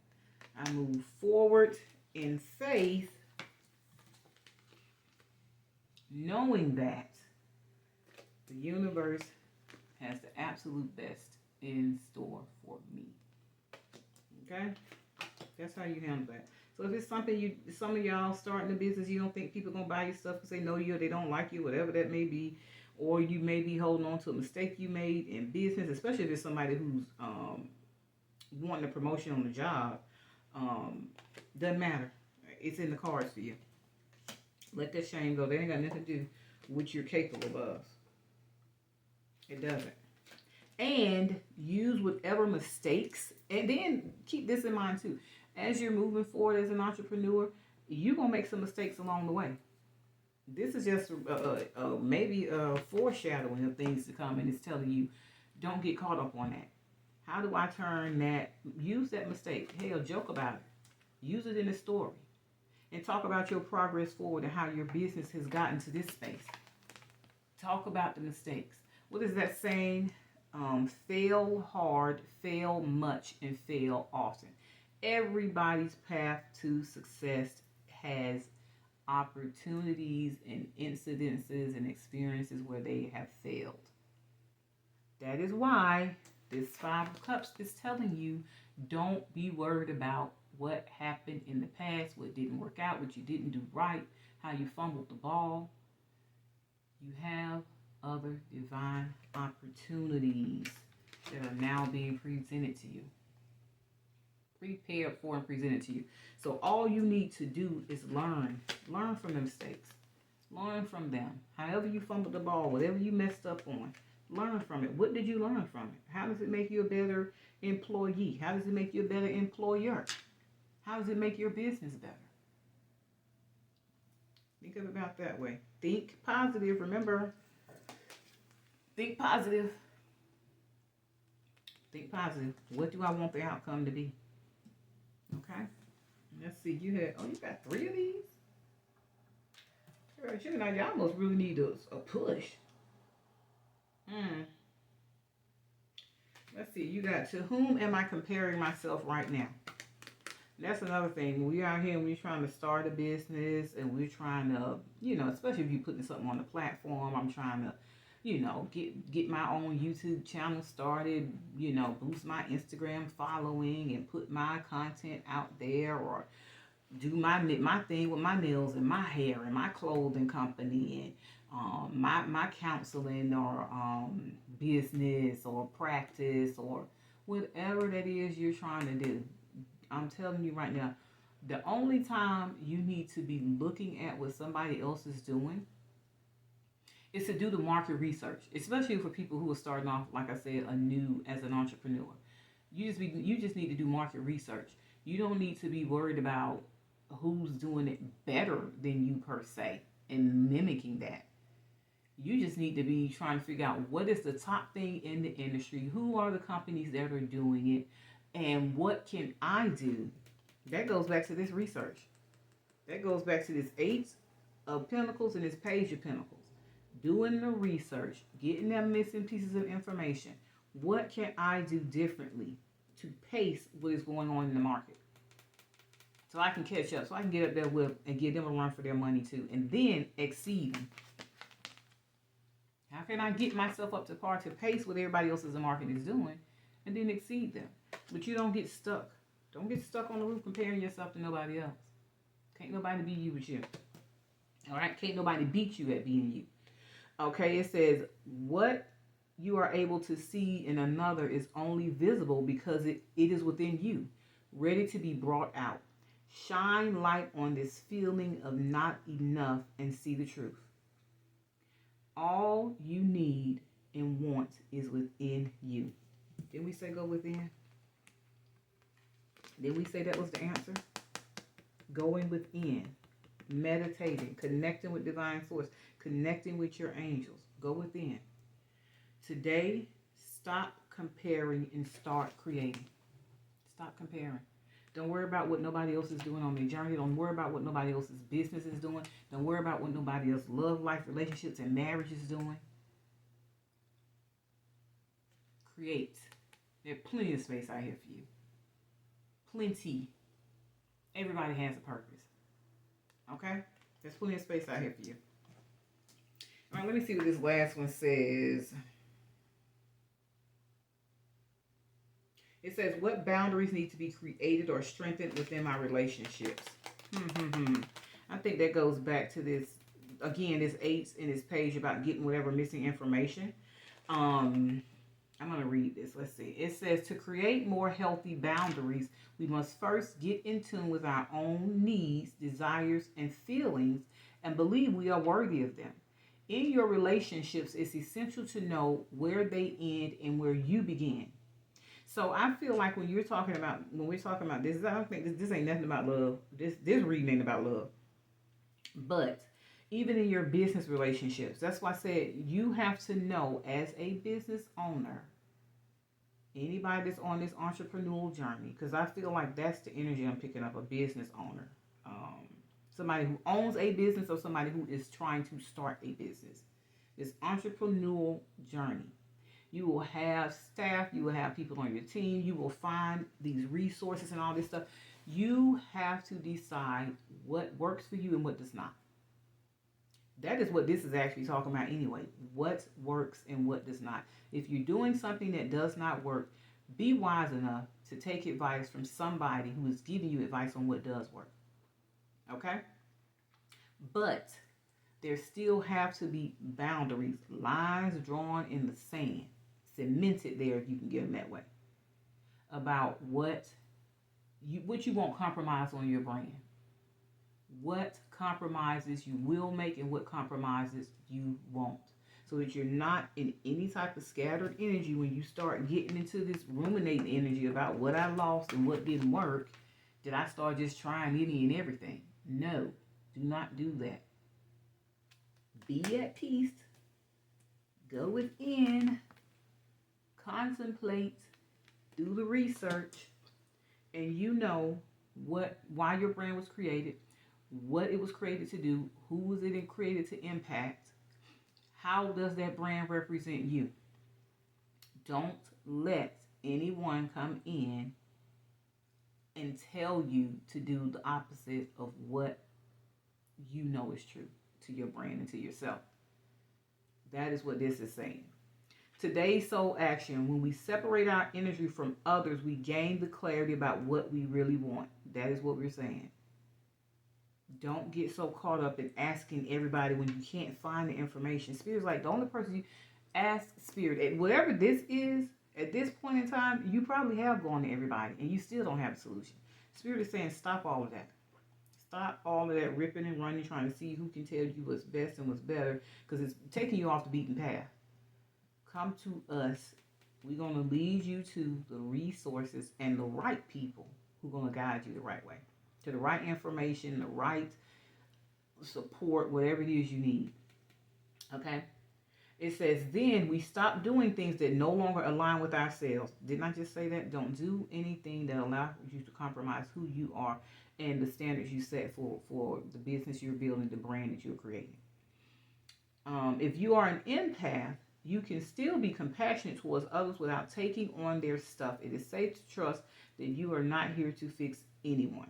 I move forward in faith, knowing that the universe has the absolute best in store for me. Okay? That's how you handle that. So if it's something some of y'all starting a business, you don't think people are going to buy your stuff because they know you or they don't like you, whatever that may be, or you may be holding on to a mistake you made in business, especially if it's somebody who's wanting a promotion on the job, doesn't matter. It's in the cards for you. Let that shame go. They ain't got nothing to do with what you're capable of. It doesn't. And use whatever mistakes, and then keep this in mind too. As you're moving forward as an entrepreneur, you're going to make some mistakes along the way. This is just maybe a foreshadowing of things to come, and it's telling you, don't get caught up on that. How do I turn that? Use that mistake. Hell, joke about it. Use it in a story. And talk about your progress forward and how your business has gotten to this space. Talk about the mistakes. What is that saying? Fail hard, fail much, and fail often. Everybody's path to success has opportunities and incidences and experiences where they have failed. That is why this Five of Cups is telling you, don't be worried about what happened in the past, what didn't work out, what you didn't do right, how you fumbled the ball. You have other divine opportunities that are now being presented to you. Prepared for and presented to you. So all you need to do is learn. Learn from the mistakes. Learn from them. However you fumbled the ball, whatever you messed up on, learn from it. What did you learn from it? How does it make you a better employee? How does it make you a better employer? How does it make your business better? Think of it about that way. Think positive. Remember, Think positive. Think positive. What do I want the outcome to be? Okay. Let's see. You got 3 of these? All right, Gemini, y'all almost really need a push. Let's see. You got, to whom am I comparing myself right now? That's another thing. When we're out here and we're trying to start a business and we're trying to, especially if you're putting something on the platform, I'm trying to, get my own YouTube channel started, boost my Instagram following and put my content out there, or do my thing with my nails and my hair and my clothing company and my counseling or business or practice or whatever that is you're trying to do. I'm telling you right now, the only time you need to be looking at what somebody else is doing is to do the market research, especially for people who are starting off, like I said, anew as an entrepreneur. You just need to do market research. You don't need to be worried about who's doing it better than you per se and mimicking that. You just need to be trying to figure out what is the top thing in the industry, who are the companies that are doing it, and what can I do? That goes back to this research. That goes back to this 8 of Pentacles and this Page of Pentacles. Doing the research, getting them missing pieces of information. What can I do differently to pace what is going on in the market? So I can catch up, so I can get up there with and give them a run for their money too, and then exceed them. How can I get myself up to par to pace what everybody else in the market is doing and then exceed them? But you don't get stuck. Don't get stuck on the roof comparing yourself to nobody else. Can't nobody be you but you. All right? Can't nobody beat you at being you. Okay, it says, what you are able to see in another is only visible because it is within you, ready to be brought out. Shine light on this feeling of not enough and see the truth. All you need and want is within you. Didn't we say go within? Didn't we say that was the answer? Going within, meditating, connecting with divine source, connecting with your angels. Go within. Today, stop comparing and start creating. Stop comparing. Don't worry about what nobody else is doing on their journey. Don't worry about what nobody else's business is doing. Don't worry about what nobody else's love life, relationships, and marriage is doing. Create. There's plenty of space out here for you. Plenty. Everybody has a purpose. Okay? There's plenty of space out here for you. All right, let me see what this last one says. It says, what boundaries need to be created or strengthened within my relationships? I think that goes back to this, again, this 8 in this page about getting whatever missing information. I'm going to read this. Let's see. It says, to create more healthy boundaries, we must first get in tune with our own needs, desires, and feelings, and believe we are worthy of them. In your relationships, it's essential to know where they end and where you begin. So I feel like when we're talking about this, I don't think this ain't nothing about love. This reading ain't about love. But even in your business relationships, that's why I said you have to know as a business owner, anybody that's on this entrepreneurial journey, because I feel like that's the energy I'm picking up, a business owner. Somebody who owns a business or somebody who is trying to start a business. This entrepreneurial journey. You will have staff, you will have people on your team, you will find these resources and all this stuff. You have to decide what works for you and what does not. That is what this is actually talking about anyway. What works and what does not. If you're doing something that does not work, be wise enough to take advice from somebody who is giving you advice on what does work. Okay? But there still have to be boundaries, lines drawn in the sand, cemented there if you can get them that way, about what you won't compromise on your brand. What compromises you will make and what compromises you won't. So that you're not in any type of scattered energy when you start getting into this ruminating energy about what I lost and what didn't work. Did I start just trying any and everything? No, do not do that. Be at peace. Go within, contemplate, do the research, and you know why your brand was created, what it was created to do, who was it created to impact, how does that brand represent you. Don't let anyone come in and tell you to do the opposite of what you know is true to your brand and to yourself. That is what this is saying. Today's soul action: when we separate our energy from others, we gain the clarity about what we really want. That is what we're saying. Don't get so caught up in asking everybody when you can't find the information. Spirit's like, the only person you ask Spirit, at whatever this is, at this point in time, you probably have gone to everybody and you still don't have a solution. Spirit is saying, stop all of that. Stop all of that ripping and running, trying to see who can tell you what's best and what's better, because it's taking you off the beaten path. Come to us. We're going to lead you to the resources and the right people who are going to guide you the right way, to the right information, the right support, whatever it is you need. Okay? It says, then we stop doing things that no longer align with ourselves. Didn't I just say that? Don't do anything that allows you to compromise who you are and the standards you set for the business you're building, the brand that you're creating. If you are an empath, you can still be compassionate towards others without taking on their stuff. It is safe to trust that you are not here to fix anyone.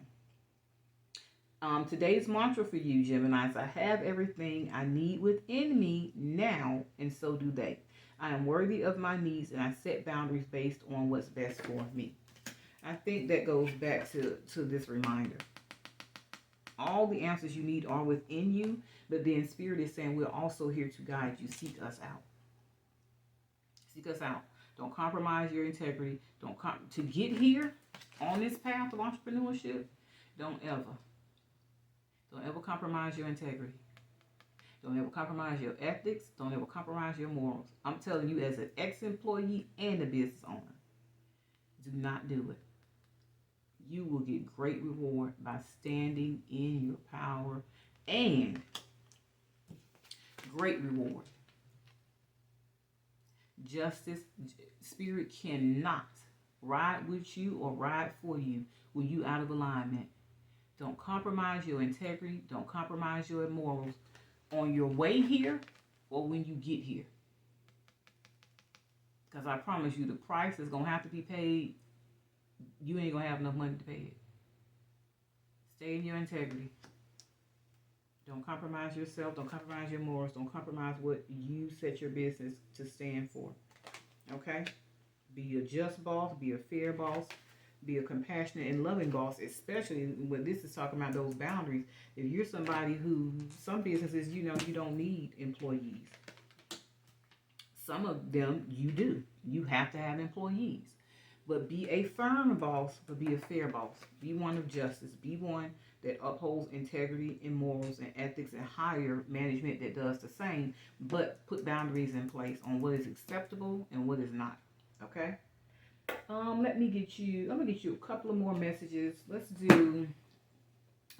Today's mantra for you, Geminis: I have everything I need within me now, and so do they. I am worthy of my needs, and I set boundaries based on what's best for me. I think that goes back to this reminder. All the answers you need are within you, but then Spirit is saying we're also here to guide you. Seek us out. Seek us out. Don't compromise your integrity. To get here on this path of entrepreneurship, don't ever compromise your integrity. Don't ever compromise your ethics. Don't ever compromise your morals. I'm telling you, as an ex-employee and a business owner, do not do it. You will get great reward by standing in your power, and great reward. Justice, Spirit cannot ride with you or ride for you when you out of alignment. Don't compromise your integrity. Don't compromise your morals on your way here or when you get here. Because I promise you, the price is going to have to be paid. You ain't going to have enough money to pay it. Stay in your integrity. Don't compromise yourself. Don't compromise your morals. Don't compromise what you set your business to stand for. Okay? Be a just boss. Be a fair boss. Be a compassionate and loving boss, especially when this is talking about those boundaries. If you're somebody who, some businesses, you don't need employees. Some of them you do. You have to have employees. But be a firm boss, but be a fair boss. Be one of justice. Be one that upholds integrity and morals and ethics, and hire management that does the same, but put boundaries in place on what is acceptable and what is not. Okay? I'm gonna get you a couple of more messages. I'm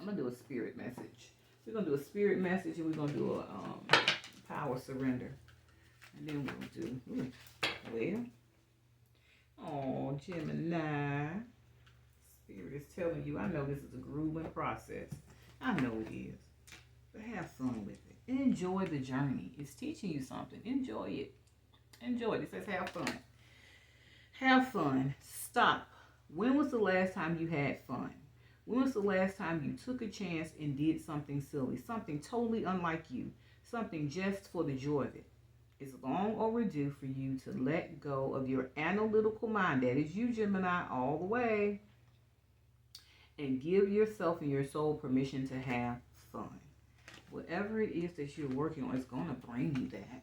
gonna do a spirit message. We're gonna do a spirit message, and we're gonna do a power surrender. And then we're gonna do, oh, Gemini. Spirit is telling you, I know this is a grueling process. I know it is. But have fun with it. Enjoy the journey. It's teaching you something. Enjoy it. Enjoy it. It says have fun. Have fun. Stop. When was the last time you had fun? When was the last time you took a chance and did something silly? Something totally unlike you. Something just for the joy of it. It's long overdue for you to let go of your analytical mind. That is you, Gemini, all the way. And give yourself and your soul permission to have fun. Whatever it is that you're working on, it's going to bring you that.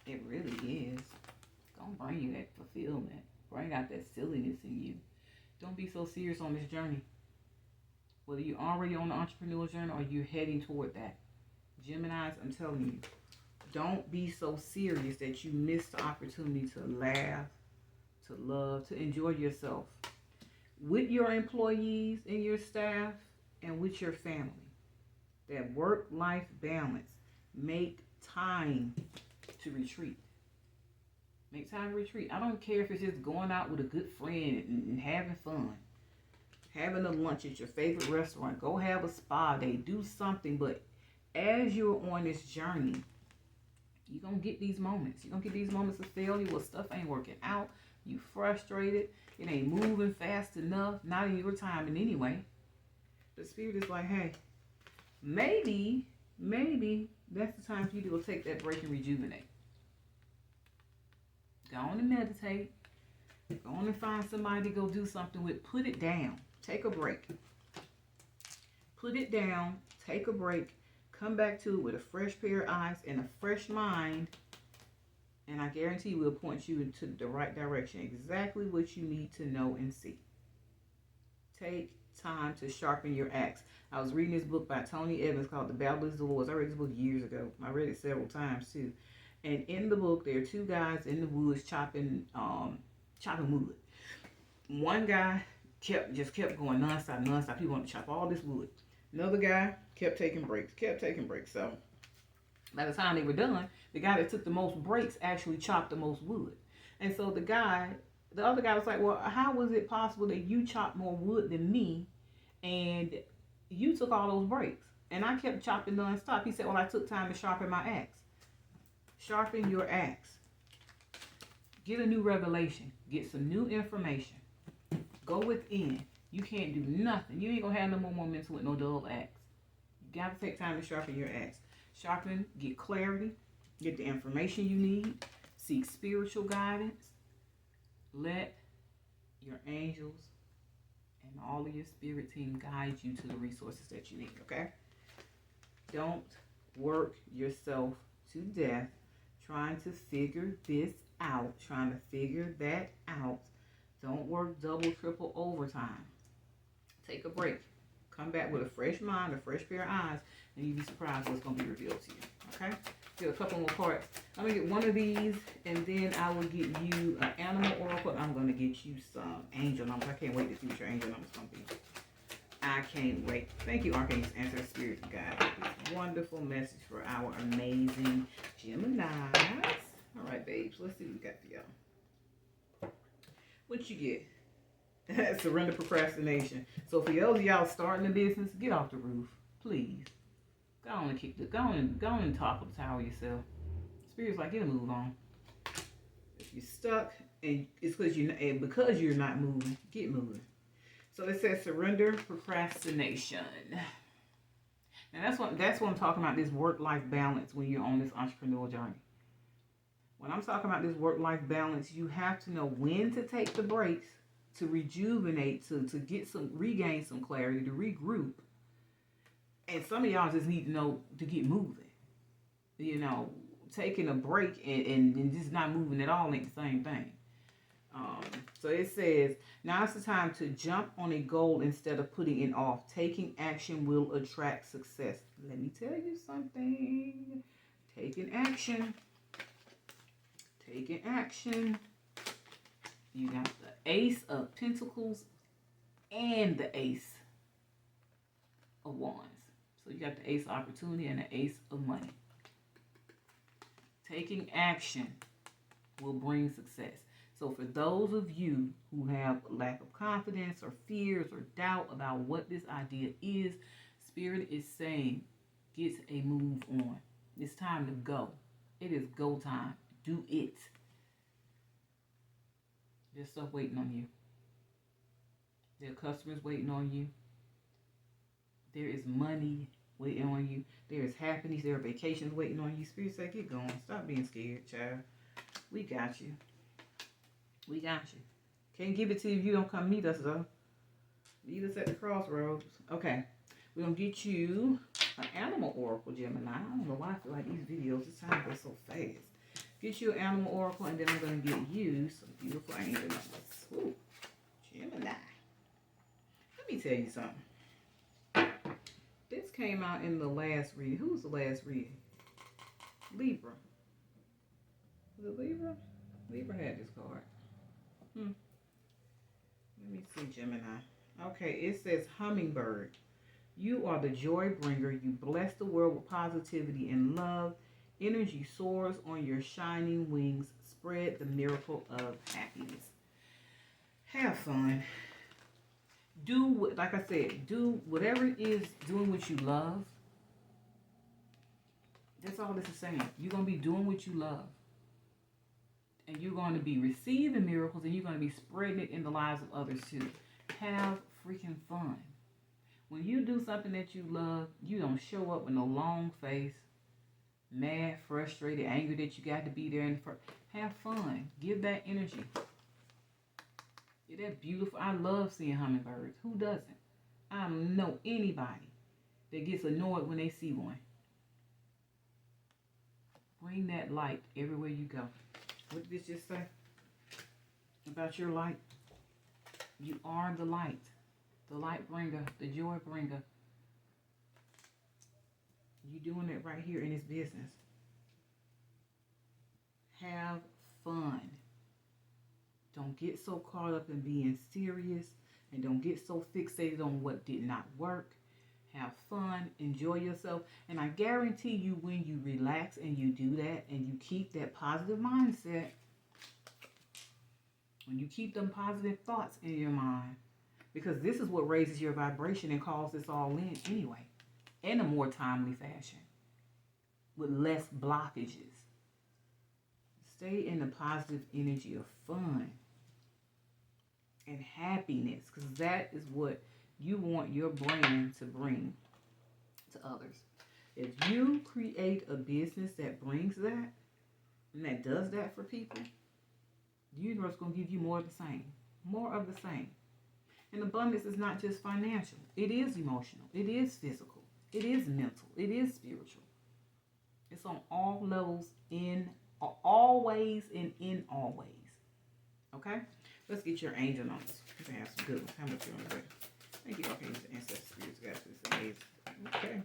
It really is. It's going to bring you that fulfillment. Bring out that silliness in you. Don't be so serious on this journey. Whether you're already on the entrepreneurial journey or you're heading toward that. Geminis, I'm telling you, don't be so serious that you miss the opportunity to laugh, to love, to enjoy yourself. With your employees and your staff, and with your family. That work-life balance. Make time to retreat. Make time to retreat. I don't care if it's just going out with a good friend and having fun. Having a lunch at your favorite restaurant. Go have a spa day. Do something. But as you're on this journey, you're going to get these moments. You're going to get these moments of failure where stuff ain't working out. You frustrated. It ain't moving fast enough. Not in your timing anyway. The spirit is like, hey, maybe that's the time for you to go take that break and rejuvenate. Go on and meditate. Go on and find somebody to go do something with. Put it down. Take a break. Put it down. Take a break. Come back to it with a fresh pair of eyes and a fresh mind. And I guarantee we'll point you into the right direction. Exactly what you need to know and see. Take time to sharpen your axe. I was reading this book by Tony Evans called The Battle is the Lord's. I read this book years ago. I read it several times too. And in the book, there are two guys in the woods chopping wood. One guy kept going nonstop. He wanted to chop all this wood. Another guy kept taking breaks. So by the time they were done, the guy that took the most breaks actually chopped the most wood. And so the other guy was like, well, how was it possible that you chopped more wood than me and you took all those breaks? And I kept chopping nonstop. He said, well, I took time to sharpen my axe. Sharpen your axe. Get a new revelation. Get some new information. Go within. You can't do nothing. You ain't going to have no more momentum with no dull axe. You got to take time to sharpen your axe. Sharpen, get clarity. Get the information you need. Seek spiritual guidance. Let your angels and all of your spirit team guide you to the resources that you need, okay? Don't work yourself to death trying to figure this out, trying to figure that out. Don't work double, triple overtime. Take a break. Come back with a fresh mind, a fresh pair of eyes, and you'll be surprised what's going to be revealed to you, okay? Get a couple more cards. I'm going to get one of these, and then I will get you an animal oracle. I'm going to get you some angel numbers. I can't wait to see what your angel numbers going to be. I can't wait. Thank you, Archangels, Ancestors, Spirit, and God. This wonderful message for our amazing Geminis. All right, babes. Let's see what we got for y'all. What you get? Surrender, procrastination. So for those of y'all starting a business, get off the roof, please. Go on and top of the tower yourself. Spirit's like, get a move on. If you're stuck and it's because you're not moving, get moving. So it says surrender, procrastination. And that's what I'm talking about, this work-life balance when you're on this entrepreneurial journey. When I'm talking about this work-life balance, you have to know when to take the breaks, to rejuvenate, to regain some clarity, to regroup. And some of y'all just need to know to get moving. You know, taking a break and just not moving at all ain't the same thing. So it says, now it's the time to jump on a goal instead of putting it off. Taking action will attract success. Let me tell you something. Taking action. You got the Ace of Pentacles and the Ace of Wands. So you got the Ace of Opportunity and the Ace of Money. Taking action will bring success. So for those of you who have lack of confidence or fears or doubt about what this idea is, Spirit is saying, get a move on. It's time to go. It is go time. Do it. There's stuff waiting on you. There are customers waiting on you. There is money waiting on you. There is happiness. There are vacations waiting on you. Spirit say, get going. Stop being scared, child. We got you. We got you. Can't give it to you if you don't come meet us, though. Meet us at the crossroads. Okay. We're going to get you an animal oracle, Gemini. I don't know why I feel like these videos, this time goes so fast. Get you an animal oracle, and then I'm going to get you some beautiful angel numbers. Ooh, Gemini. Let me tell you something. This came out in the last reading. Who was the last reading? Libra. Was it Libra? Libra had this card. Let me see, Gemini. Okay, it says hummingbird. You are the joy bringer. You bless the world with positivity and love. Energy soars on your shining wings. spread the miracle of happiness. Have fun. Do, like I said, do whatever it is, doing what you love. That's all this is saying. You're going to be doing what you love. And you're going to be receiving miracles, and you're going to be spreading it in the lives of others too. Have freaking fun. When you do something that you love, you don't show up with no long face, mad, frustrated, angry that you got to be there. Have fun. Give that energy. Is that beautiful? I love seeing hummingbirds. Who doesn't? I don't know anybody that gets annoyed when they see one. Bring that light everywhere you go. What did this just say about your light? You are the light bringer, the joy bringer. You doing it right here in this business. Have fun. Don't get so caught up in being serious, and don't get so fixated on what did not work. Have fun, enjoy yourself, and I guarantee you, when you relax and you do that, and you keep that positive mindset, when you keep them positive thoughts in your mind, because this is what raises your vibration and calls this all in anyway, in a more timely fashion, with less blockages. Stay in the positive energy of fun and happiness, because that is what you want your brand to bring to others. If you create a business that brings that, and that does that for people, the universe is going to give you more of the same. More of the same. And abundance is not just financial. It is emotional. It is physical. It is mental. It is spiritual. It's on all levels, in always and in all ways. Okay? Let's get your angel numbers. You can have some good ones. How much you want to do? Thank you. Okay, the ancestor spirits, guys. This is amazing. Okay.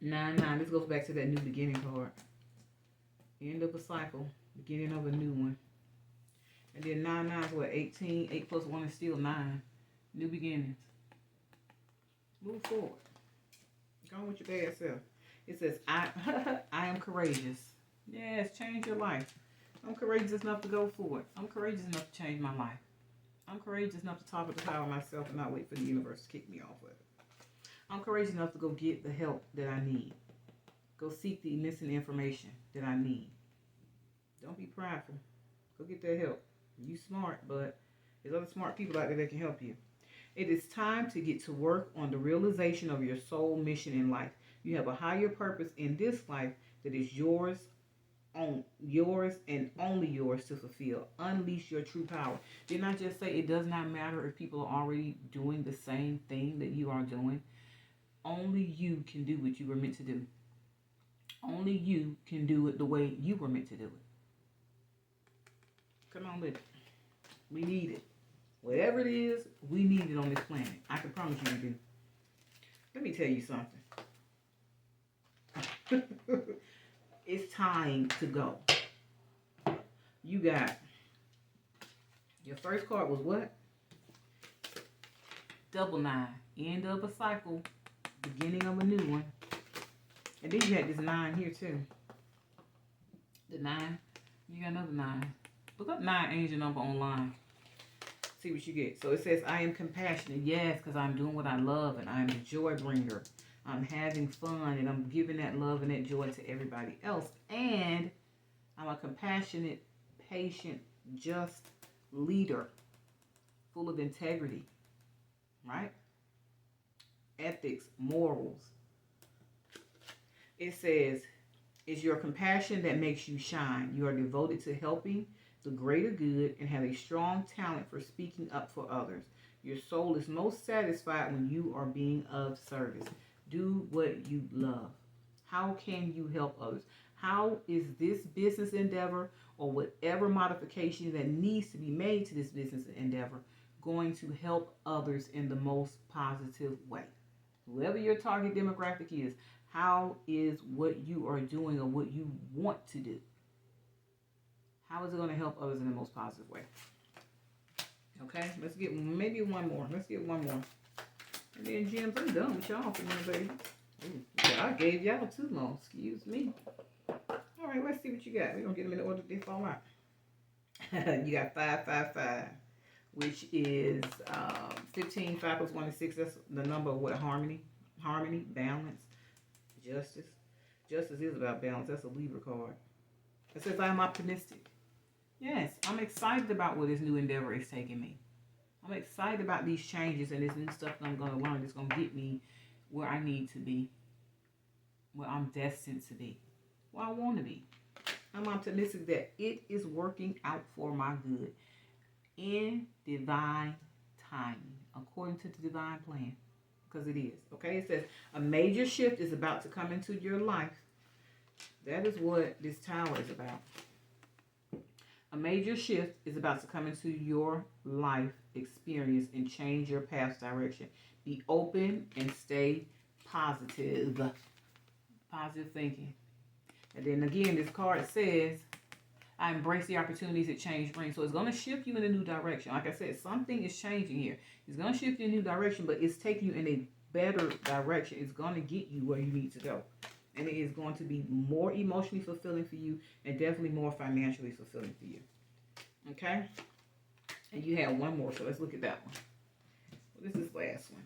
9-9. This goes back to that new beginning card. End of a cycle. Beginning of a new one. And then 9-9 is what? 18. 8 plus 1 is still 9. New beginnings. Move forward. Go on with your bad self. It says, I am courageous. Yes, change your life. I'm courageous enough to go forward. I'm courageous enough to change my life. I'm courageous enough to top of the power myself and not wait for the universe to kick me off of it. I'm courageous enough to go get the help that I need. Go seek the missing information that I need. Don't be prideful. Go get that help. You smart, but there's other smart people out there that can help you. It is time to get to work on the realization of your soul mission in life. You have a higher purpose in this life that is yours and only yours to fulfill. Unleash your true power. Didn't I just say it does not matter if people are already doing the same thing that you are doing? Only you can do what you were meant to do. Only you can do it the way you were meant to do it. Come on with it. We need it. Whatever it is, we need it on this planet. I can promise you we do. Let me tell you something. It's time to go. You got, your first card was what? Double 9. End of a cycle. Beginning of a new one. And then you had this 9 here too. The 9. You got another 9. Look up 9 angel number online. See what you get. So it says, I am compassionate. Yes, because I'm doing what I love, and I'm a joy bringer. I'm having fun, and I'm giving that love and that joy to everybody else. And I'm a compassionate, patient, just leader, full of integrity, right? Ethics, morals. It says, it's your compassion that makes you shine. You are devoted to helping the greater good and have a strong talent for speaking up for others. Your soul is most satisfied when you are being of service. Do what you love. How can you help others? How is this business endeavor, or whatever modification that needs to be made to this business endeavor, going to help others in the most positive way? Whoever your target demographic is, how is what you are doing or what you want to do? How is it going to help others in the most positive way? Okay, let's get maybe one more. Let's get one more. And then, gems, I'm done with y'all for now, baby. Ooh, I gave y'all 2 more. Excuse me. All right. right, let's see what you got. We're going to get them in the order they fall out. You got 555, which is 15. 5 plus 1 is 6. That's the number of what? Harmony, balance, justice. Justice is about balance. That's a Libra card. It says I'm optimistic. Yes, I'm excited about where this new endeavor is taking me. I'm excited about these changes and this new stuff that I'm going to learn that's going to get me where I need to be, where I'm destined to be, where I want to be. I'm optimistic that it is working out for my good in divine timing, according to the divine plan, because it is. Okay, it says a major shift is about to come into your life. That is what this tower is about. A major shift is about to come into your life experience and change your path's direction. Be open and stay positive. Positive thinking. And then again, this card says, I embrace the opportunities that change brings. So it's going to shift you in a new direction. Like I said, something is changing here. It's going to shift you in a new direction, but it's taking you in a better direction. It's going to get you where you need to go. And it is going to be more emotionally fulfilling for you and definitely more financially fulfilling for you. Okay? And you have one more, so let's look at that one. Well, this is the last one.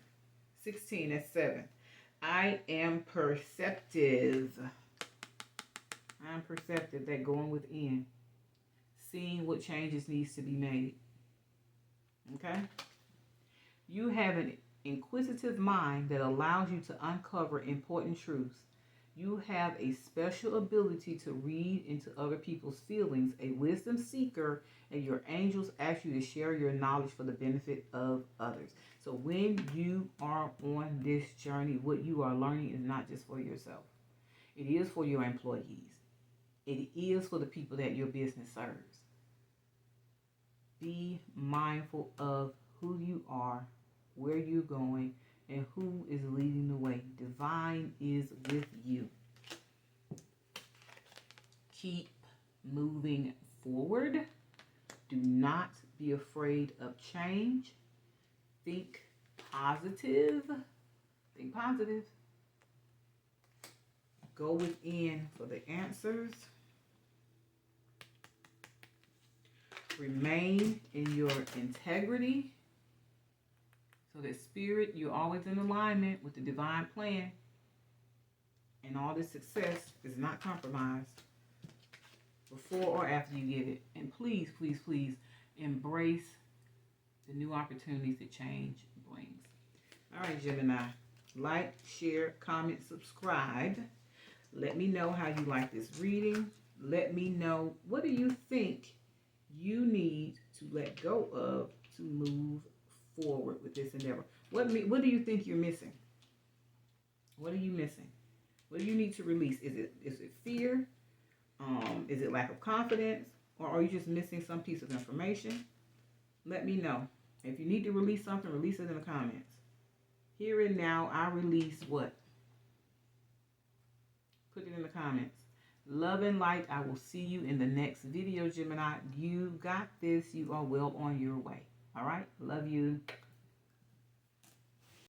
16, that's 7. I am perceptive. I'm perceptive, that going within. Seeing what changes needs to be made. Okay? You have an inquisitive mind that allows you to uncover important truths. You have a special ability to read into other people's feelings, a wisdom seeker, and your angels ask you to share your knowledge for the benefit of others. So when you are on this journey, what you are learning is not just for yourself. It is for your employees. It is for the people that your business serves. Be mindful of who you are, where you're going, and who is leading the way. Divine is with you. Keep moving forward. Do not be afraid of change. Think positive. Think positive. Go within for the answers. Remain in your integrity. So that spirit, you're always in alignment with the divine plan. And all this success is not compromised before or after you get it. And please, please, please embrace the new opportunities that change brings. All right, Gemini. Like, share, comment, subscribe. Let me know how you like this reading. Let me know, what do you think you need to let go of to move forward with this endeavor? What do you think you're missing? What are you missing? What do you need to release? Is it fear? Is it lack of confidence? Or are you just missing some piece of information? Let me know. If you need to release something, release it in the comments. Here and now, I release what? Put it in the comments. Love and light. I will see you in the next video, Gemini. You got this. You are well on your way. All right? Love you.